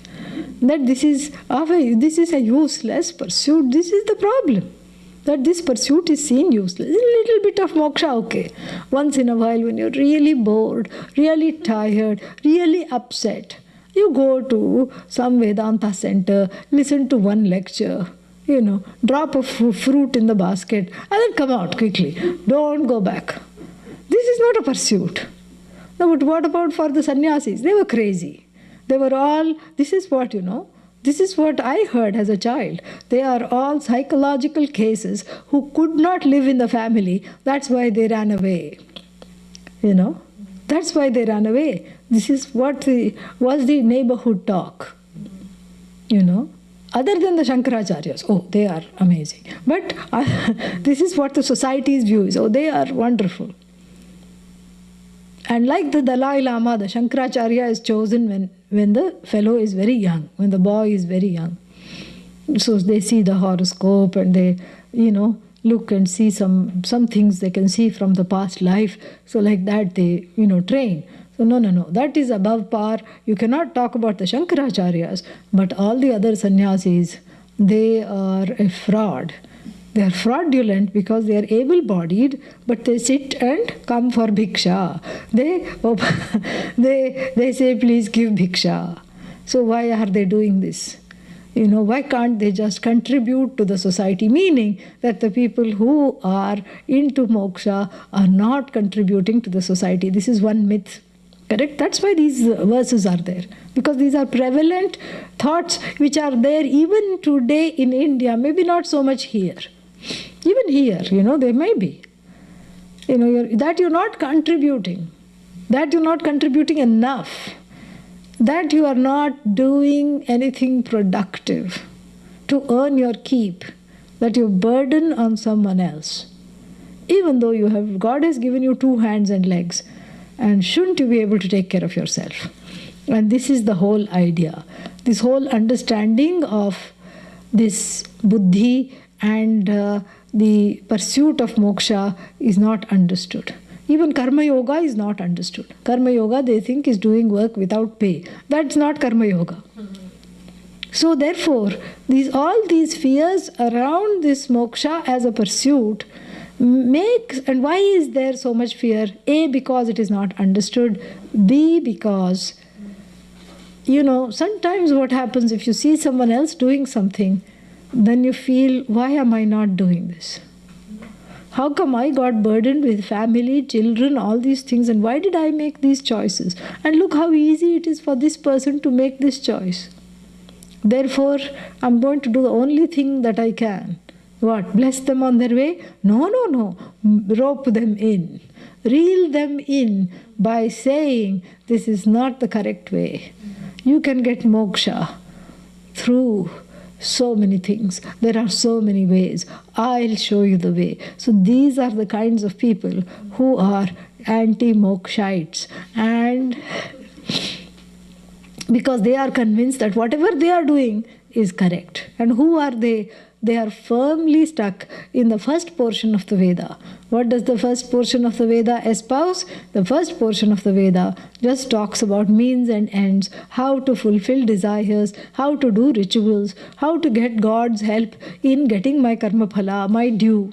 that this is a useless pursuit. This is the problem. That this pursuit is seen useless. A little bit of moksha, okay. Once in a while when you're really bored, really tired, really upset, you go to some Vedanta center, listen to one lecture, drop a fruit in the basket and then come out quickly. Don't go back. This is not a pursuit. No, but what about for the sannyasis? They were crazy. They were all, this is what I heard as a child. They are all psychological cases who could not live in the family. That's why they ran away. That's why they ran away. This is what was the neighborhood talk. Other than the Shankaracharyas, they are amazing. But this is what the society's view is. They are wonderful. And like the Dalai Lama, the Shankaracharya is chosen when the fellow is very young, when the boy is very young. So they see the horoscope and they, look and see some things they can see from the past life. So like that they, train. So no. That is above par. You cannot talk about the Shankaracharyas, but all the other sannyasis, they are a fraud. They are fraudulent because they are able-bodied, but they sit and come for bhiksha. They say, please give bhiksha. So why are they doing this? Why can't they just contribute to the society? Meaning that the people who are into moksha are not contributing to the society. This is one myth. Correct? That's why these verses are there. Because these are prevalent thoughts which are there even today in India. Maybe not so much here. Even here, there may be. That you're not contributing. That you're not contributing enough. That you are not doing anything productive to earn your keep. That you burden on someone else. Even though God has given you 2 hands and legs. And shouldn't you be able to take care of yourself? And this is the whole idea. This whole understanding of this buddhi and the pursuit of moksha is not understood. Even karma yoga is not understood. Karma yoga they think is doing work without pay. That's not karma yoga. So therefore, all these fears around this moksha as a pursuit and why is there so much fear? A, because it is not understood. B, because, sometimes what happens if you see someone else doing something, then you feel, why am I not doing this? How come I got burdened with family, children, all these things, and why did I make these choices? And look how easy it is for this person to make this choice. Therefore, I'm going to do the only thing that I can. What? Bless them on their way? No. Rope them in. Reel them in by saying, this is not the correct way. You can get moksha through so many things. There are so many ways. I'll show you the way. So these are the kinds of people who are anti-mokshites. And because they are convinced that whatever they are doing is correct. And who are they? They are firmly stuck in the first portion of the Veda. What does the first portion of the Veda espouse? The first portion of the Veda just talks about means and ends, how to fulfill desires, how to do rituals, how to get God's help in getting my karma phala, my due.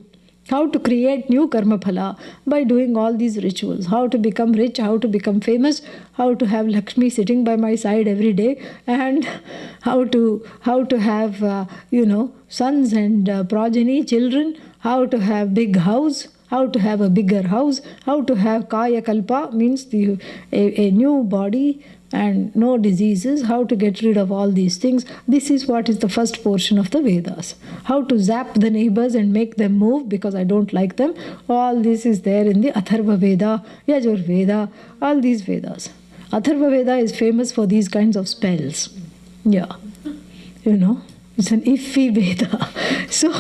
How to create new karma phala by doing all these rituals. How to become rich, how to become famous, how to have Lakshmi sitting by my side every day, and how to have sons and progeny, children, how to have big house, how to have a bigger house, how to have kaya kalpa, means a new body and no diseases, how to get rid of all these things. This is what is the first portion of the Vedas. How to zap the neighbors and make them move because I don't like them. All this is there in the Atharva Veda, Yajur Veda, all these Vedas. Atharva Veda is famous for these kinds of spells. Yeah. It's an iffy Veda. So,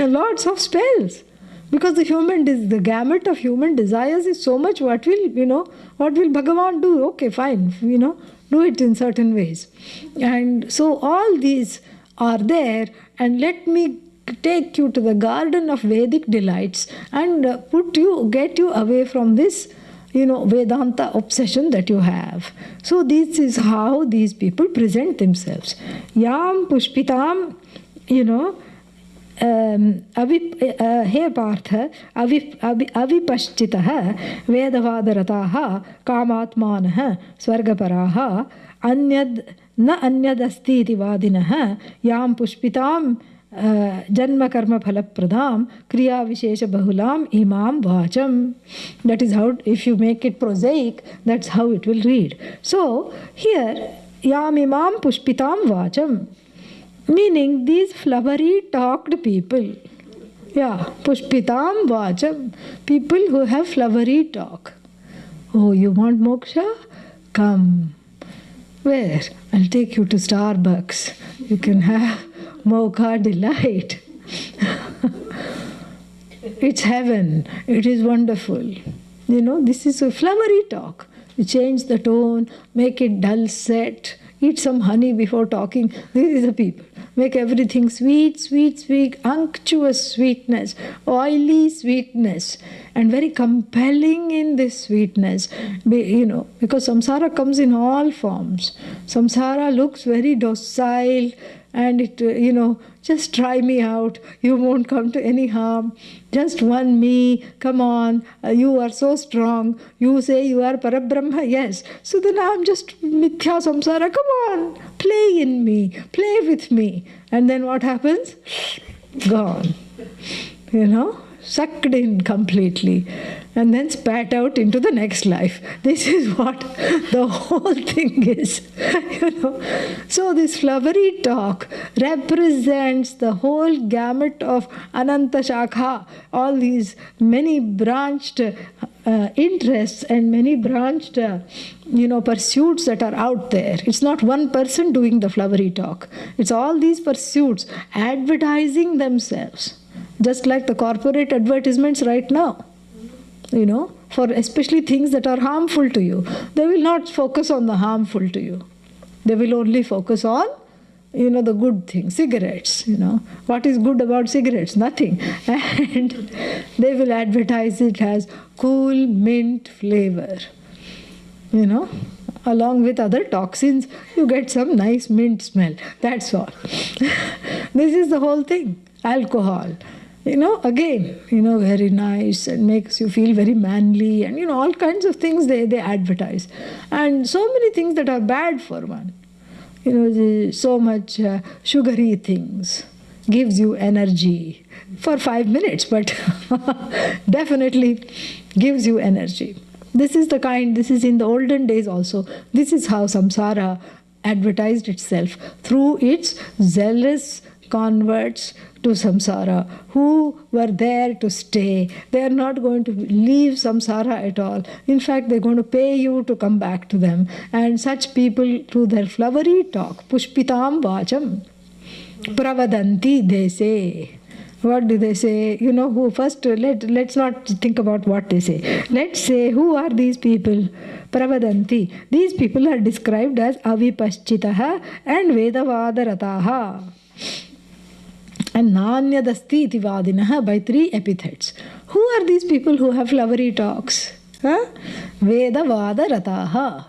lots of spells. Because the gamut of human desires is so much. What will Bhagavan do? Okay, fine, do it in certain ways. And so all these are there, and let me take you to the garden of Vedic delights and get you away from this, Vedanta obsession that you have. So this is how these people present themselves. Yam pushpitam, हे पार्थ अविपश्चितः वेदवादरताः कामात्मानः स्वर्गपराः न अन्यदस्ति इति वादिनः यां पुष्पितां जन्मकर्मफलप्रदां क्रियाविशेषबहुलाम् इमां वाचम्. That is how, if you make it prosaic, that's how it will read. So here, yam imam pushpitam vacham, meaning these flowery talked people. Yeah, pushpitam vacham, people who have flowery talk. Oh, you want moksha? Come. Where? I'll take you to Starbucks. You can have mocha delight. It's heaven. It is wonderful. This is a flowery talk. You change the tone, make it dulcet, eat some honey before talking. These are the people. Make everything sweet, sweet, sweet, unctuous sweetness, oily sweetness, and very compelling in this sweetness. Because samsara comes in all forms. Samsara looks very docile, and it, just try me out. You won't come to any harm. Just one me. Come on. You are so strong. You say you are Parabrahma. Yes. So then I'm just mithya samsara. Come on. Play in me. Play with me. And then what happens? Gone. Sucked in completely, and then spat out into the next life. This is what the whole thing is. So this flowery talk represents the whole gamut of Ananta Shakha, all these many branched interests and many branched pursuits that are out there. It's not one person doing the flowery talk. It's all these pursuits advertising themselves. Just like the corporate advertisements right now, for especially things that are harmful to you. They will not focus on the harmful to you. They will only focus on, the good things. Cigarettes, What is good about cigarettes? Nothing. And they will advertise it as cool mint flavor. Along with other toxins, you get some nice mint smell. That's all. This is the whole thing. Alcohol. Again, very nice and makes you feel very manly, and all kinds of things they advertise. And so many things that are bad for one. So much sugary things gives you energy for 5 minutes, but definitely gives you energy. This is in the olden days also. This is how samsara advertised itself, through its zealous converts to samsara who were there to stay. They are not going to leave samsara at all. In fact, they're going to pay you to come back to them. And such people, through their flowery talk, pushpitam vacham, pravadanti, they say. What do they say? Who first, let's not think about what they say. Let's say, who are these people? Pravadanti. These people are described as avipaschitaha and vedavadarataha. And nanyadasti iti vadinaha by 3 epithets. Who are these people who have flowery talks? Vedavadarataha.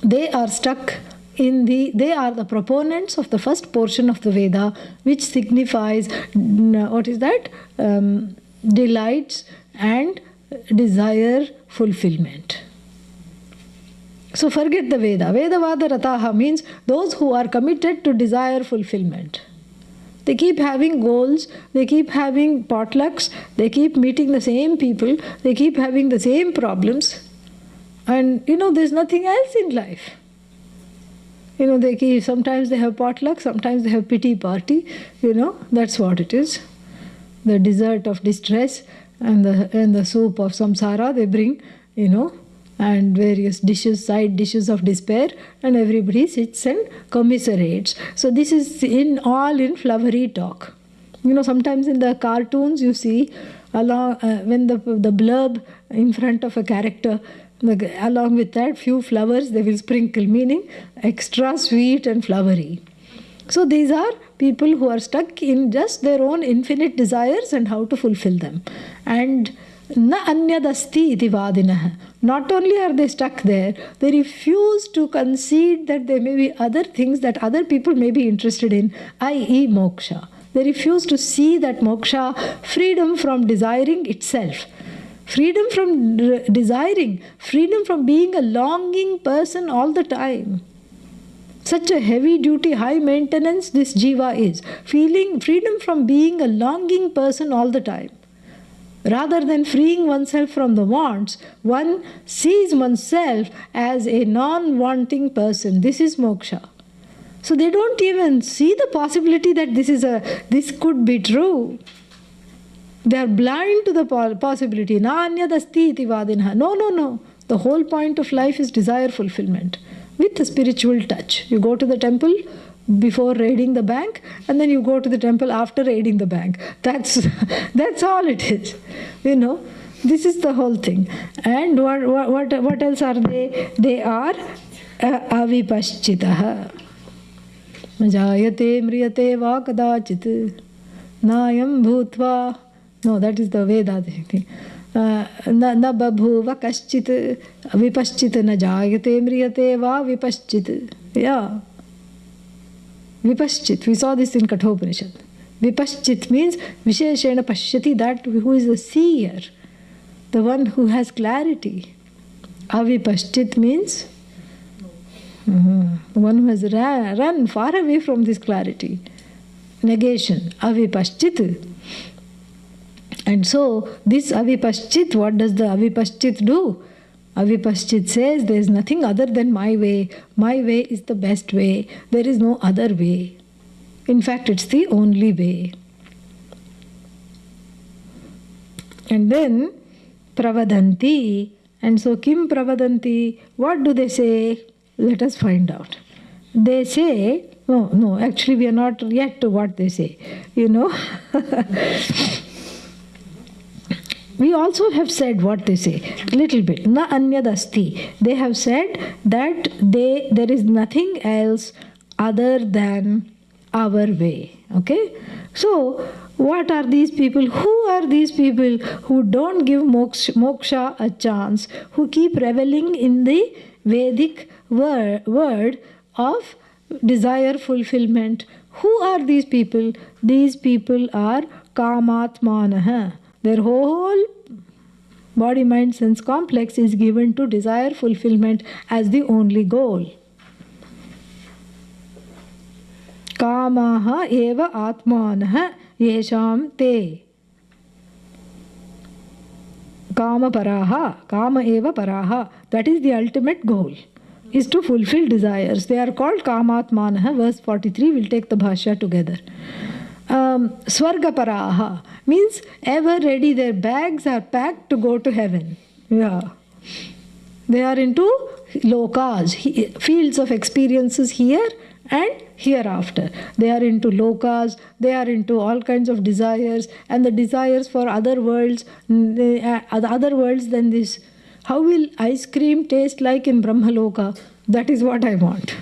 They are stuck they are the proponents of the first portion of the Veda, which signifies, what is that? Delights and desire fulfillment. So forget the Veda. Vedavada rataha means those who are committed to desire fulfillment. They keep having goals, they keep having potlucks, they keep meeting the same people, they keep having the same problems. And there's nothing else in life. Sometimes they have potluck, sometimes they have pity party. That's what it is. The dessert of distress and the soup of samsara they bring, and various dishes, side dishes of despair, and everybody sits and commiserates. So this is all in flowery talk. Sometimes in the cartoons you see, when the blurb in front of a character, along with that few flowers they will sprinkle, meaning extra sweet and flowery. So these are people who are stuck in just their own infinite desires and how to fulfill them. And na anyadasti iti vadinaha. Not only are they stuck there, they refuse to concede that there may be other things that other people may be interested in, i.e. moksha. They refuse to see that moksha, freedom from desiring itself. Freedom from desiring, freedom from being a longing person all the time. Such a heavy duty, high maintenance this jiva is. Freedom from being a longing person all the time. Rather than freeing oneself from the wants, one sees oneself as a non-wanting person. This is moksha. So they don't even see the possibility that this could be true. They are blind to the possibility. Na anyadasti iti vadinaha. No. The whole point of life is desire fulfillment with a spiritual touch. You go to the temple before raiding the bank, and then you go to the temple after raiding the bank. That's all it is. This is the whole thing. And what else are they? They are Avipaschitaha. Jayate mriyate va kadachit. Nayam bhutva. No, that is the Veda thing. Na babhuva kaschit. Vipaschit na jayate mriyate va vipaschit. Yeah. Vipaschit. We saw this in Kathopanishad. Vipaschit means Visheshena Pashyati, that who is the seer, the one who has clarity. Avipaschit means the one who has run far away from this clarity. Negation. Avipaschit. And so, this Avipaschit, what does the Avipaschit do? Avipaschit says, there is nothing other than my way. My way is the best way. There is no other way. In fact, it's the only way. And then, pravadanti. And so, kim pravadanti? What do they say? Let us find out. They say, no, actually we are not yet to what they say. You know. We also have said what they say, a little bit. Na anyad asti. They have said that there is nothing else other than our way. Okay? So, what are these people? Who are these people who don't give moksha a chance, who keep reveling in the Vedic word of desire fulfillment? Who are these people? These people are kamatmanaha. Their whole body, mind, sense complex is given to desire fulfillment as the only goal. Kamaha eva atmanaha yesham te. Kama paraha, kama eva paraha. That is the ultimate goal, is to fulfill desires. They are called kamatmanaha. Verse 43, we'll take the Bhashya together. Swargaparaha means ever ready, their bags are packed to go to heaven. Yeah. They are into lokas, fields of experiences here and hereafter. They are into lokas, they are into all kinds of desires, and the desires for other worlds, other worlds than this. How will ice cream taste like in Brahmaloka? That is what I want.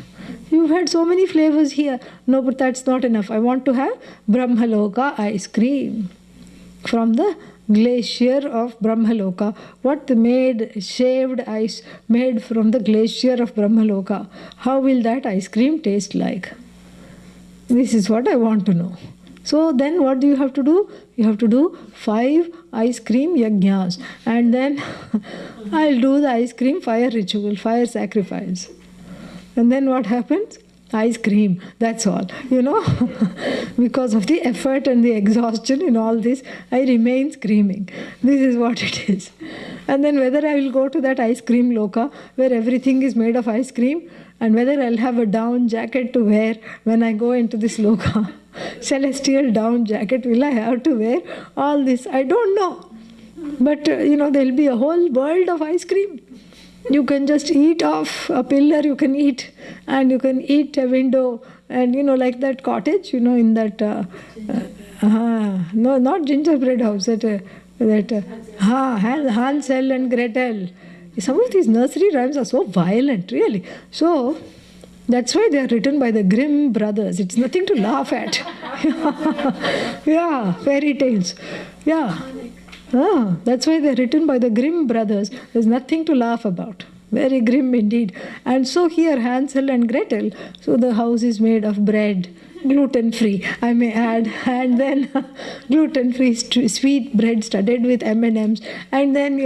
You've had so many flavors here. No, but that's not enough. I want to have Brahmaloka ice cream from the glacier of Brahmaloka. What the shaved ice made from the glacier of Brahmaloka. How will that ice cream taste like? This is what I want to know. So then what do you have to do? You have to do 5 ice cream yajnas. And then I'll do the ice cream fire ritual, fire sacrifice. And then what happens? Ice cream, that's all. You know, because of the effort and the exhaustion in all this, I remain screaming. This is what it is. And then whether I will go to that ice cream loka, where everything is made of ice cream, and whether I'll have a down jacket to wear when I go into this loka, celestial down jacket, will I have to wear all this? I don't know. But, there'll be a whole world of ice cream. You can just eat off a pillar, you can eat, and you can eat a window, and like that cottage, in that, no, not gingerbread house, Hansel and Gretel. Some of these nursery rhymes are so violent, really. So, that's why they are written by the Grimm brothers. It's nothing to laugh at. Yeah, fairy tales. Yeah. That's why they're written by the Grimm brothers. There's nothing to laugh about. Very grim indeed. And so here Hansel and Gretel, so the house is made of bread, gluten-free, I may add, and then gluten-free sweet bread studded with M&Ms, and then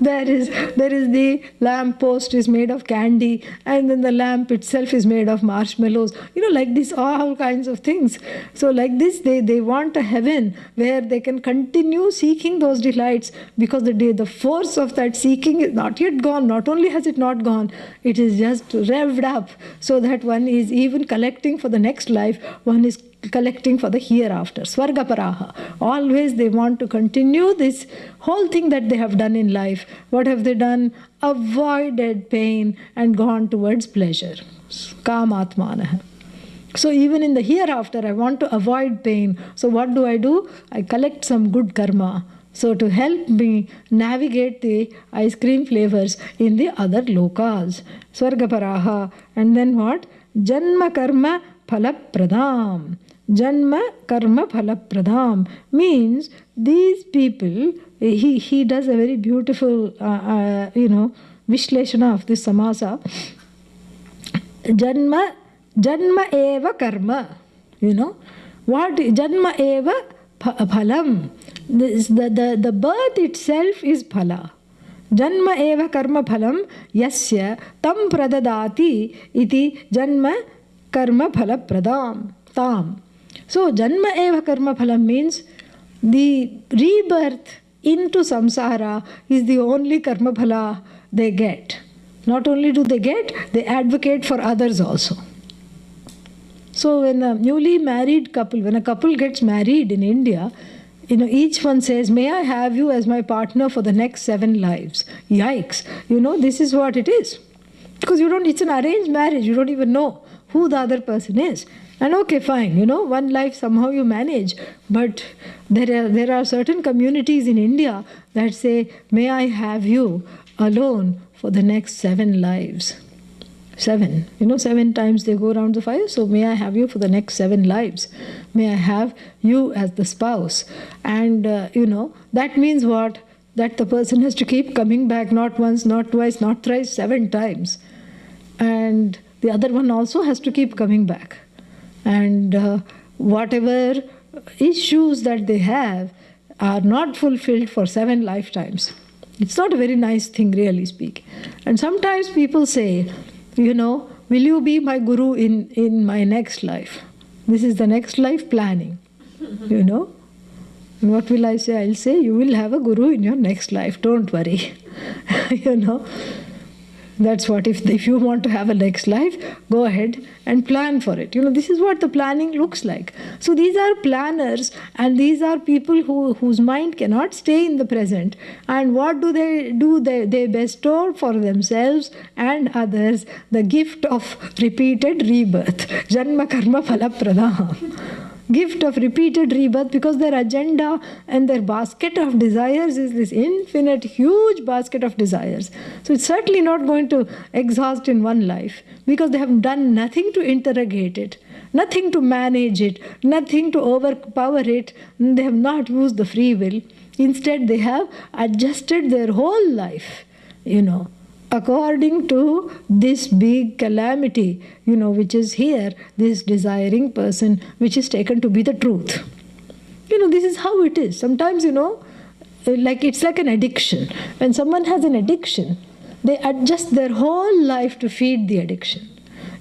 there is the lamp post is made of candy, and then the lamp itself is made of marshmallows, like this, all kinds of things. So like this, they want a heaven where they can continue seeking those delights, because the force of that seeking is not yet gone. Not only has it not gone, it is just revved up, so that one is even collecting for the next life, one is collecting for the hereafter. Swargaparaha. Always they want to continue this whole thing that they have done in life. What have they done? Avoided pain and gone towards pleasure. Kamatmanaha. So even in the hereafter, I want to avoid pain. So what do? I collect some good karma. So to help me navigate the ice cream flavors in the other lokas. Swargaparaha. And then what? Janma karma phalapradam. Janma karma phalapradam means these people, he does a very beautiful, vishleshana of this samasa. Janma eva karma. What? Janma eva phalam. The birth itself is phala. Janma eva karma phalam yasya tam pradadati iti janma karma phala pradam tam. So janma eva karma phalam means the rebirth into samsara is the only karma phala they get. Not only do they get, they advocate for others also. So when a newly married couple, when a couple gets married in India, each one says, may I have you as my partner for the next 7 lives. Yikes. This is what it is. Because it's an arranged marriage. You don't even know who the other person is. And okay, fine, one life somehow you manage. But there are certain communities in India that say, may I have you alone for the next 7 lives. 7. 7 times they go around the fire. So may I have you for the next 7 lives. May I have you as the spouse. And, that means what? That the person has to keep coming back not once, not twice, not thrice, 7 times. And the other one also has to keep coming back. And whatever issues that they have are not fulfilled for 7 lifetimes. It's not a very nice thing, really speaking. And sometimes people say, will you be my guru in my next life? This is the next life planning, And what will I say? I'll say, you will have a guru in your next life. Don't worry. That's what, if you want to have a next life, go ahead and plan for it. This is what the planning looks like. So these are planners, and these are people whose mind cannot stay in the present. And what do? They bestow for themselves and others the gift of repeated rebirth. Janma karma phala pradam. Gift of repeated rebirth, because their agenda and their basket of desires is this infinite, huge basket of desires. So it's certainly not going to exhaust in one life, because they have done nothing to interrogate it, nothing to manage it, nothing to overpower it. They have not used the free will. Instead, they have adjusted their whole life, according to this big calamity, which is here, this desiring person, which is taken to be the truth. This is how it is. Sometimes, it's like an addiction. When someone has an addiction, they adjust their whole life to feed the addiction.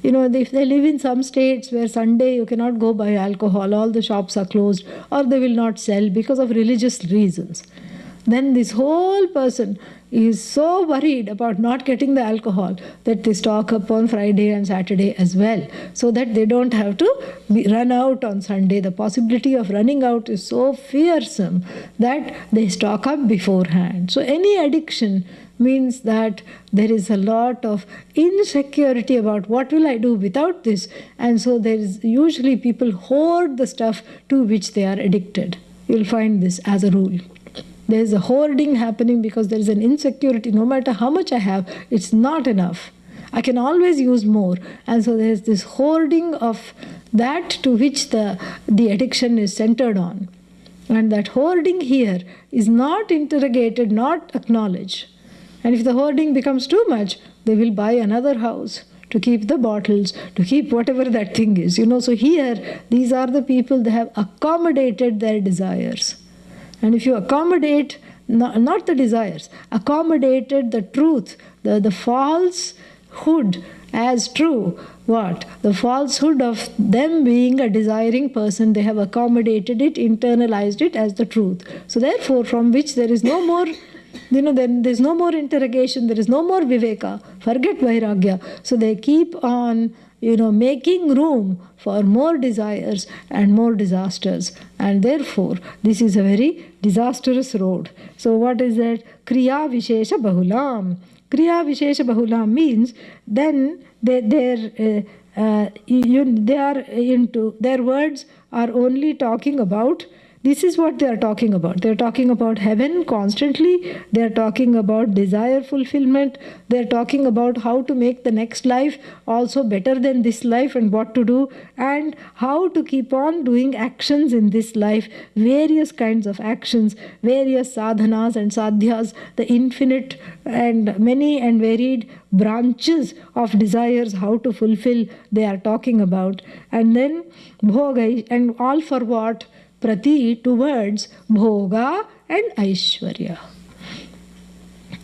If they live in some states where Sunday you cannot go buy alcohol, all the shops are closed, or they will not sell because of religious reasons, then this whole person is so worried about not getting the alcohol that they stock up on Friday and Saturday as well, so that they don't have to run out on Sunday. The possibility of running out is so fearsome that they stock up beforehand. So any addiction means that there is a lot of insecurity about what will I do without this, and so there is usually people hoard the stuff to which they are addicted. You'll find this as a rule. There is a hoarding happening because there is an insecurity. No matter how much I have, it's not enough. I can always use more. And so there is this hoarding of that to which the addiction is centered on. And that hoarding here is not interrogated, not acknowledged. And if the hoarding becomes too much, they will buy another house to keep the bottles, to keep whatever that thing is. So here, these are the people that have accommodated their desires. And if you accommodate, not the desires, accommodated the truth, the falsehood as true, what? The falsehood of them being a desiring person, they have accommodated it, internalized it as the truth. So therefore, from which there is no more, then there's no more interrogation, there is no more viveka, forget vairagya. So they keep on making room for more desires and more disasters. And therefore, this is a very disastrous road. So what is that? Kriya Vishesha Bahulam. Kriya Vishesha Bahulam means then they are into, their words are only talking about This is what they are talking about. They are talking about heaven constantly. They are talking about desire fulfillment. They are talking about how to make the next life also better than this life and what to do, and how to keep on doing actions in this life, various kinds of actions, various sadhanas and sadhyas, the infinite and many and varied branches of desires, how to fulfill, they are talking about. And then bhoga, and all for what? Prati, towards bhoga and aishwarya.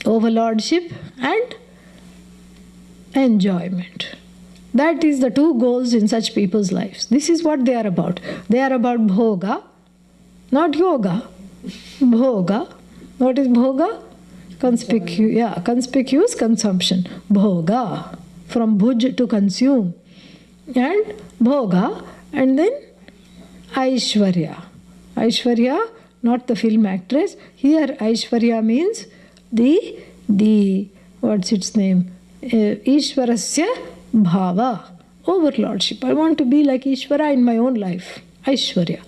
Overlordship and enjoyment. That is the two goals in such people's lives. This is what they are about. They are about bhoga, not yoga. Bhoga. What is bhoga? Conspicuous consumption. Bhoga. From bhuj to consume. And bhoga. And then aishwarya. Aishwarya, not the film actress. Here Aishwarya means the what's its name? Ishwarasya bhava. Overlordship. I want to be like Ishvara in my own life. Aishwarya.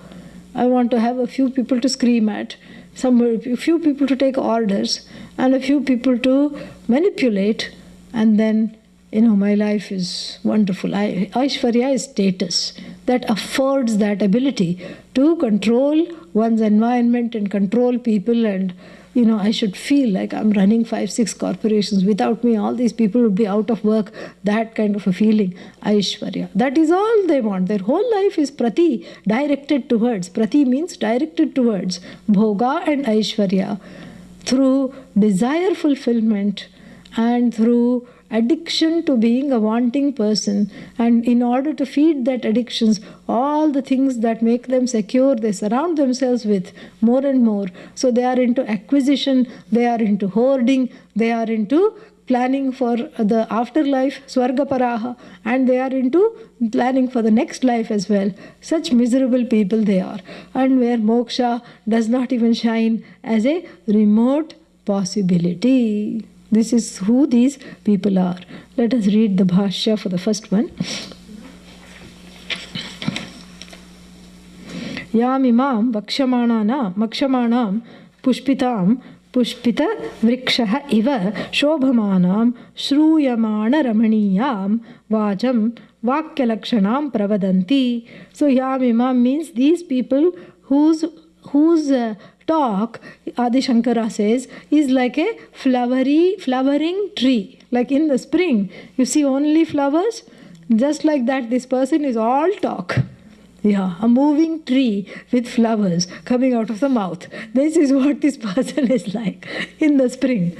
I want to have a few people to scream at, a few people to take orders, and a few people to manipulate, and then my life is wonderful. Aishwarya is status that affords that ability to control one's environment and control people, and I should feel like I'm running 5-6 corporations. Without me, all these people would be out of work. That kind of a feeling. Aishwarya. That is all they want. Their whole life is prati, directed towards. Prati means directed towards bhoga and aishwarya. Through desire fulfillment and through addiction to being a wanting person, and in order to feed that addictions, all the things that make them secure, they surround themselves with more and more. So they are into acquisition, they are into hoarding, they are into planning for the afterlife, Swargaparaha, and they are into planning for the next life as well. Such miserable people they are, and where moksha does not even shine as a remote possibility. This is who these people are. Let us read the Bhashya for the first one. Yam imam vakshamanam pushpitam pushpita vrikshaha iva shobhamanam shruyamana ramaniyam vajam vakyalakshanam pravadanti. So yam imam means these people whose talk, Adi Shankara says, is like a flowering tree. Like in the spring, you see only flowers. Just like that, this person is all talk. Yeah, a moving tree with flowers coming out of the mouth. This is what this person is like in the spring,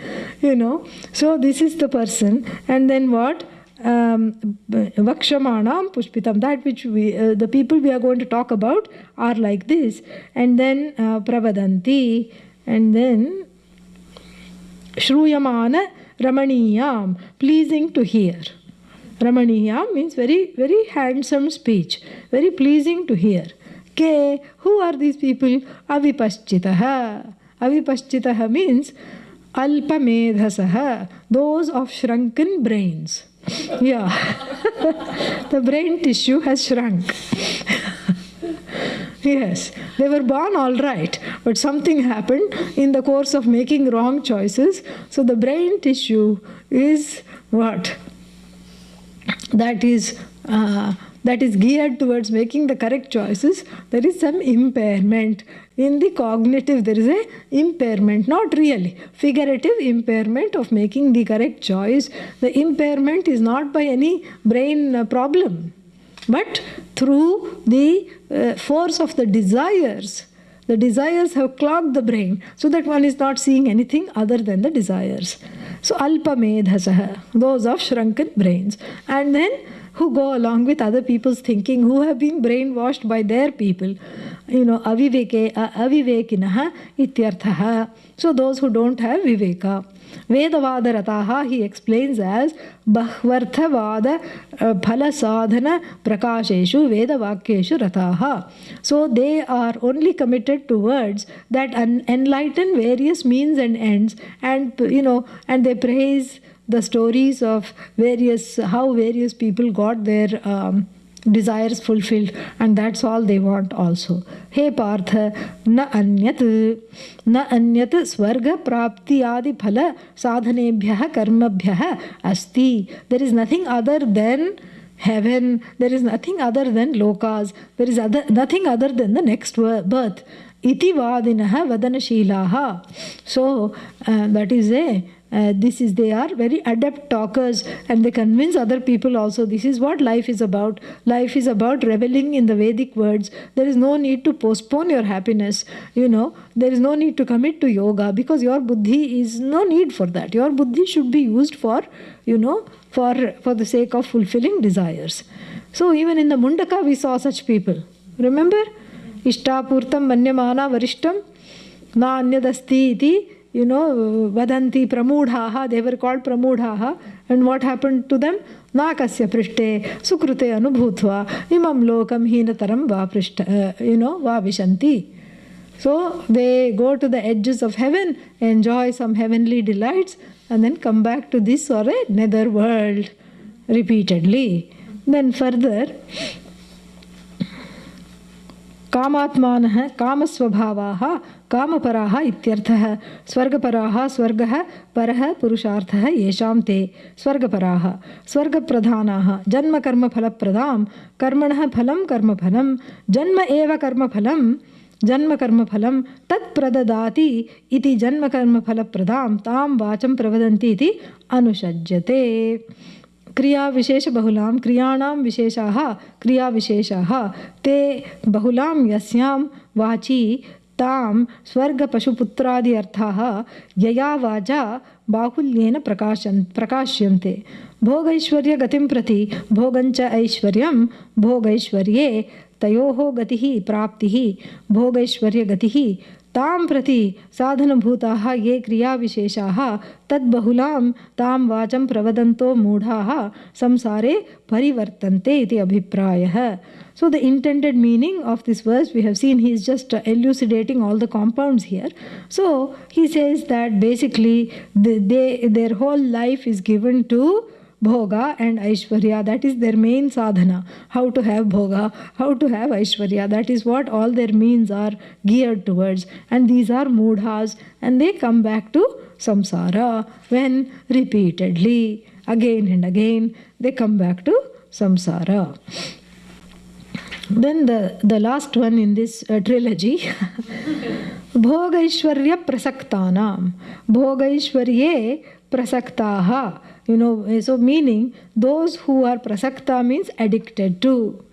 So this is the person. And then what? Vakshamanam pushpitam, that which the people we are going to talk about are like this. And then pravadanti, and then shruyamana ramaniyam, pleasing to hear. Ramaniyam means very, very handsome speech, very pleasing to hear. Who are these people? Avipaschitaha. Avipaschitaha means alpamedhasaha, those of shrunken brains. Yeah, the brain tissue has shrunk. Yes, they were born all right, but something happened in the course of making wrong choices. So the brain tissue is what? That is geared towards making the correct choices. There is some impairment. In the cognitive, there is a impairment, not really, figurative impairment of making the correct choice. The impairment is not by any brain problem, but through the force of the desires. The desires have clogged the brain so that one is not seeing anything other than the desires. So alpamedhasaha, those of shrunken brains. And then who go along with other people's thinking, who have been brainwashed by their people. Avivekinaha ityarthaha. So those who don't have viveka. Vedavada rataha, he explains as bahvarthavada phala sadhana prakasheshu vedavakyeshu rataha. So they are only committed towards that enlighten various means and ends, and and they praise the stories of how various people got their desires fulfilled, and that's all they want also. He Partha, na anyat swarga prapti adi phala sadhanebhyah karmabhyah asti. There is nothing other than heaven, there is nothing other than lokas, there is nothing other than the next birth. Iti vadinaha vadanashilaha. So that is they are very adept talkers, and they convince other people also. This is what life is about. Life is about reveling in the Vedic words. There is no need to postpone your happiness. There is no need to commit to yoga, because your buddhi is no need for that. Your buddhi should be used for, for the sake of fulfilling desires. So even in the Mundaka we saw such people. Remember? Ishtapurtam manyamana varishtam na anyadasti iti, vadanti pramudhaha. They were called pramudhaha. And what happened to them? Nakasya prishte sukrute anubhutva imam lokam hinataram va prishta, va vishanti. So they go to the edges of heaven, enjoy some heavenly delights, and then come back to this or a nether world repeatedly. Then further, कामात्मानः कामस्वभावाः कामपराः इत्यर्थः स्वर्गपराः स्वर्गः परः पुरुषार्थः येषां ते स्वर्गपराः स्वर्गप्रधानाः जन्मकर्मफलप्रदां कर्मणः फलं कर्मफलं जन्म एव कर्मफलं जन्मकर्मफलं तत्प्रददाति इति जन्मकर्मफलप्रदां तां वाचं प्रवदन्ति इति अनुषज्यते. क्रिया विशेष बहुलां क्रियाणां विशेषाः क्रियाविशेषाः ते बहुलां यस्यां वाची तां स्वर्गपशुपुत्रादि अर्थाः यया वाचा बाहुल्येन प्रकाश्यन्ते. भोगैश्वर्य गतिं प्रति भोगञ्च ऐश्वर्यं भोगैश्वर्ये तयोः गतिः प्राप्तिः भोगैश्वर्य गतिः तां प्रति साधनभूताः ये क्रियाविशेषाः तद्बहुलां तां वाचं प्रवदन्तो मूढाः संसारे परिवर्तन्ते इति अभिप्रायः. So the intended meaning of this verse we have seen, he is just elucidating all the compounds here. So he says that basically their whole life is given to Bhoga and Aishwarya. That is their main sadhana. How to have Bhoga, how to have Aishwarya. That is what all their means are geared towards. And these are moodhas, and they come back to samsara when repeatedly, again and again, they come back to samsara. Then the last one in this trilogy, Bhogaishwarya prasaktanam. Bhogaishwarye prasaktaha. So meaning those who are prasakta means addicted to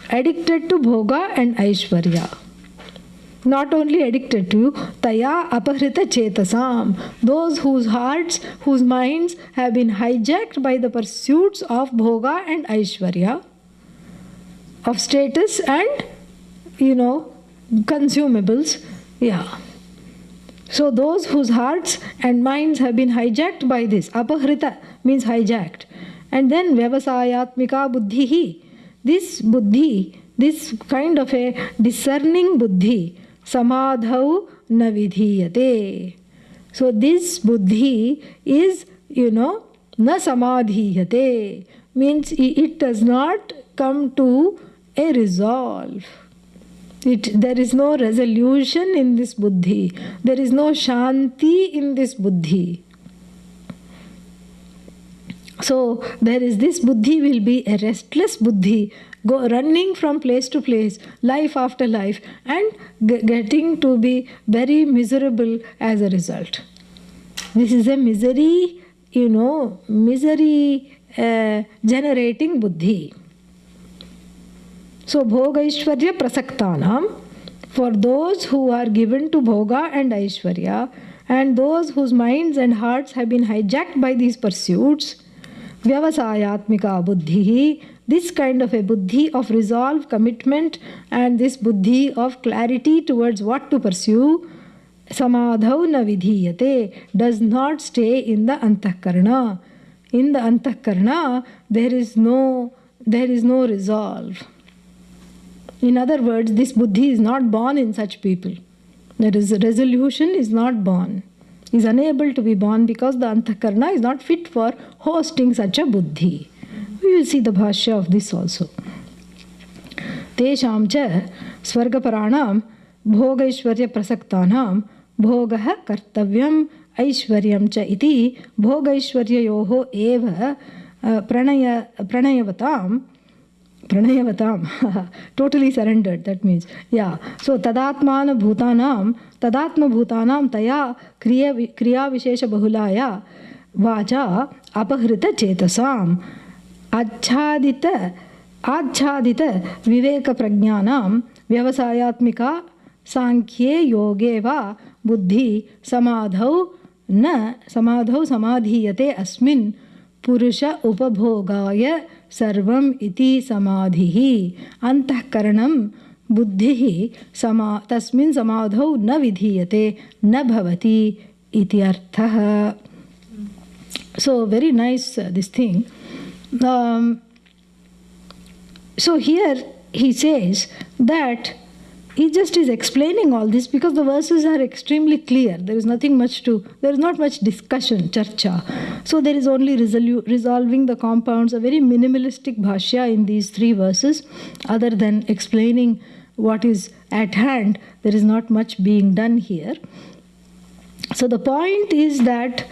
Bhoga and Aishwarya. Not only addicted to, Taya apahrita chetasam. Those whose hearts, whose minds have been hijacked by the pursuits of Bhoga and Aishwarya, of status and, consumables. Yeah. So those whose hearts and minds have been hijacked by this, apahrita means hijacked. And then vyavasayatmika buddhihi. This buddhi, this kind of a discerning buddhi, samadhau na vidhiyate. So this buddhi is, na samadhiyate. Means it does not come to a resolve. There is no resolution in this buddhi. There is no shanti in this buddhi. So there is this buddhi will be a restless buddhi, running from place to place, life after life, and getting to be very miserable as a result. This is a misery, generating buddhi. So, Bhoga Aishwarya Prasaktanam, for those who are given to Bhoga and Aishwarya, and those whose minds and hearts have been hijacked by these pursuits, Vyavasayatmika Buddhi, this kind of a buddhi of resolve, commitment, and this buddhi of clarity towards what to pursue, Samadhau na vidhiyate, does not stay in the Antahkarana. In the Antahkarana, there is no resolve. In other words, this buddhi is not born in such people. There is a resolution is not born. Is unable to be born because the Antahkarana is not fit for hosting such a buddhi. We will see the bhashya of this also. तेषां च स्वर्गपराणां भोगैश्वर्यप्रसक्तानां भोगः कर्तव्यम् ऐश्वर्यं च इति भोगैश्वर्ययोः एव प्रणयवतां totally surrendered, that means, yeah. So tadatmabhutanaam taya kriya vishesha bahulaya vacha apahrita chetasam आच्छादित विवेक प्रज्ञानां व्यवसायात्मिका सांख्ये योगे वा बुद्धि समाधौ समाधीयते अस्मिन् पुरुष उपभोगाय सर्वम् इति समाधिः अंतःकरणं बुद्धिः तस्मिन् समाधौ न विधीयते न भवति इति अर्थः. So very nice this thing. So here he says that he just is explaining all this because the verses are extremely clear. There is not much discussion, charcha. So there is only resolving the compounds, a very minimalistic bhashya in these 3 verses. Other than explaining what is at hand, there is not much being done here. So the point is that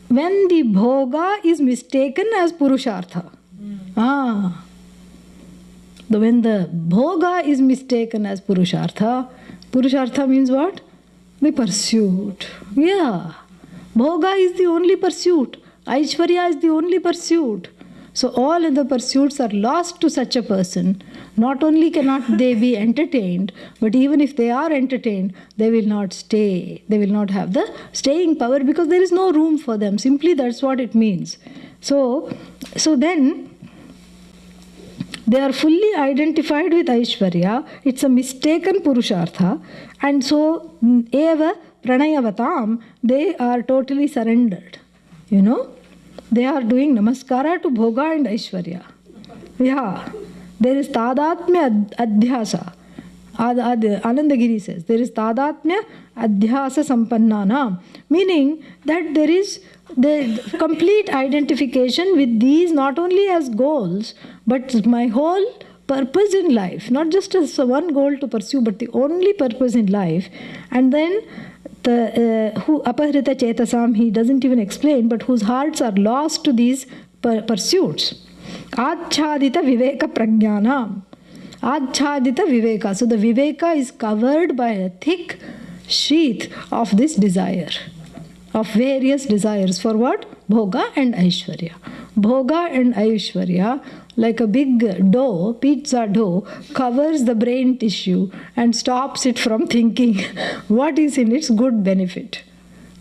when the bhoga is mistaken as purushartha, when the bhoga is mistaken as purushartha means what? The pursuit. Yeah. Bhoga is the only pursuit. Aishwarya is the only pursuit. So all other pursuits are lost to such a person. Not only cannot they be entertained, but even if they are entertained, they will not stay. They will not have the staying power because there is no room for them. Simply that's what it means. So then they are fully identified with Aishwarya. It's a mistaken Purushartha. And so, eva pranayavatam, they are totally surrendered. You know, they are doing namaskara to Bhoga and Aishwarya. Yeah. There is tadatmya adhyasa. Anandagiri says, there is tadatmya adhyasa sampannanam. Meaning that there is the complete identification with these not only as goals, but my whole purpose in life, not just as one goal to pursue, but the only purpose in life. And then who apahrita chetasam, he doesn't even explain, but whose hearts are lost to these pursuits. Achhadita viveka prajnanam. Achhadita viveka. So the viveka is covered by a thick sheath of this desire, of various desires. For what? Bhoga and Aishwarya. Bhoga and Aishwarya, like a big dough, pizza dough, covers the brain tissue and stops it from thinking what is in its good benefit.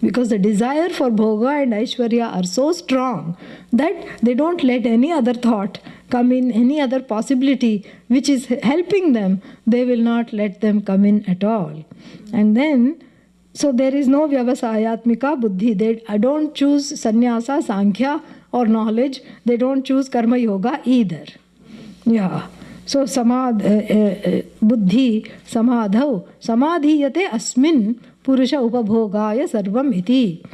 Because the desire for Bhoga and Aishwarya are so strong that they don't let any other thought come in, any other possibility which is helping them, they will not let them come in at all. And then, so there is no vyavasayatmika buddhi. They don't choose sannyasa, sankhya or knowledge. They don't choose karma yoga either. Yeah. So buddhi samadhau samadhiyate asmin purusha upabhogaya sarvam iti.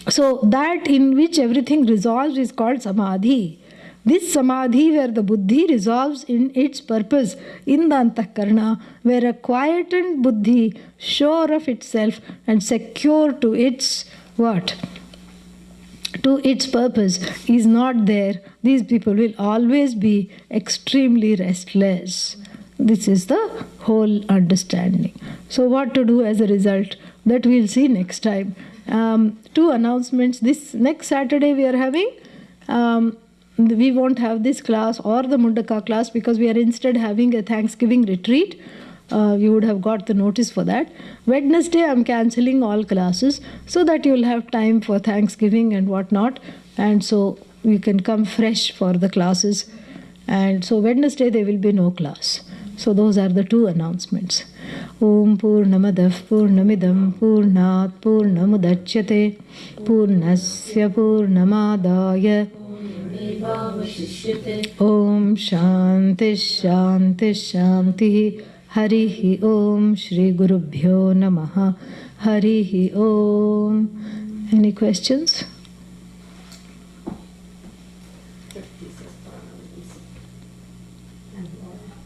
So that in which everything resolves is called samadhi. This samadhi where the buddhi resolves in its purpose in the antahkarana, where a quietened buddhi, sure of itself and secure to its what? To its purpose is not there. These people will always be extremely restless. This is the whole understanding. So what to do as a result? That we'll see next time. 2 announcements. This next Saturday we are having, we won't have this class or the Mundaka class because we are instead having a Thanksgiving retreat. You would have got the notice for that. Wednesday I'm cancelling all classes so that you'll have time for Thanksgiving and whatnot. And so you can come fresh for the classes. And so Wednesday there will be no class. So those are the 2 announcements. Om Purnamadav Purnamidam Purnat Purnamudachyate Purnasya Purnamadaya Om Shanti Shanti Shanti Harihi Om Shri Gurubhyo Namaha Harihi Om. Any questions? and what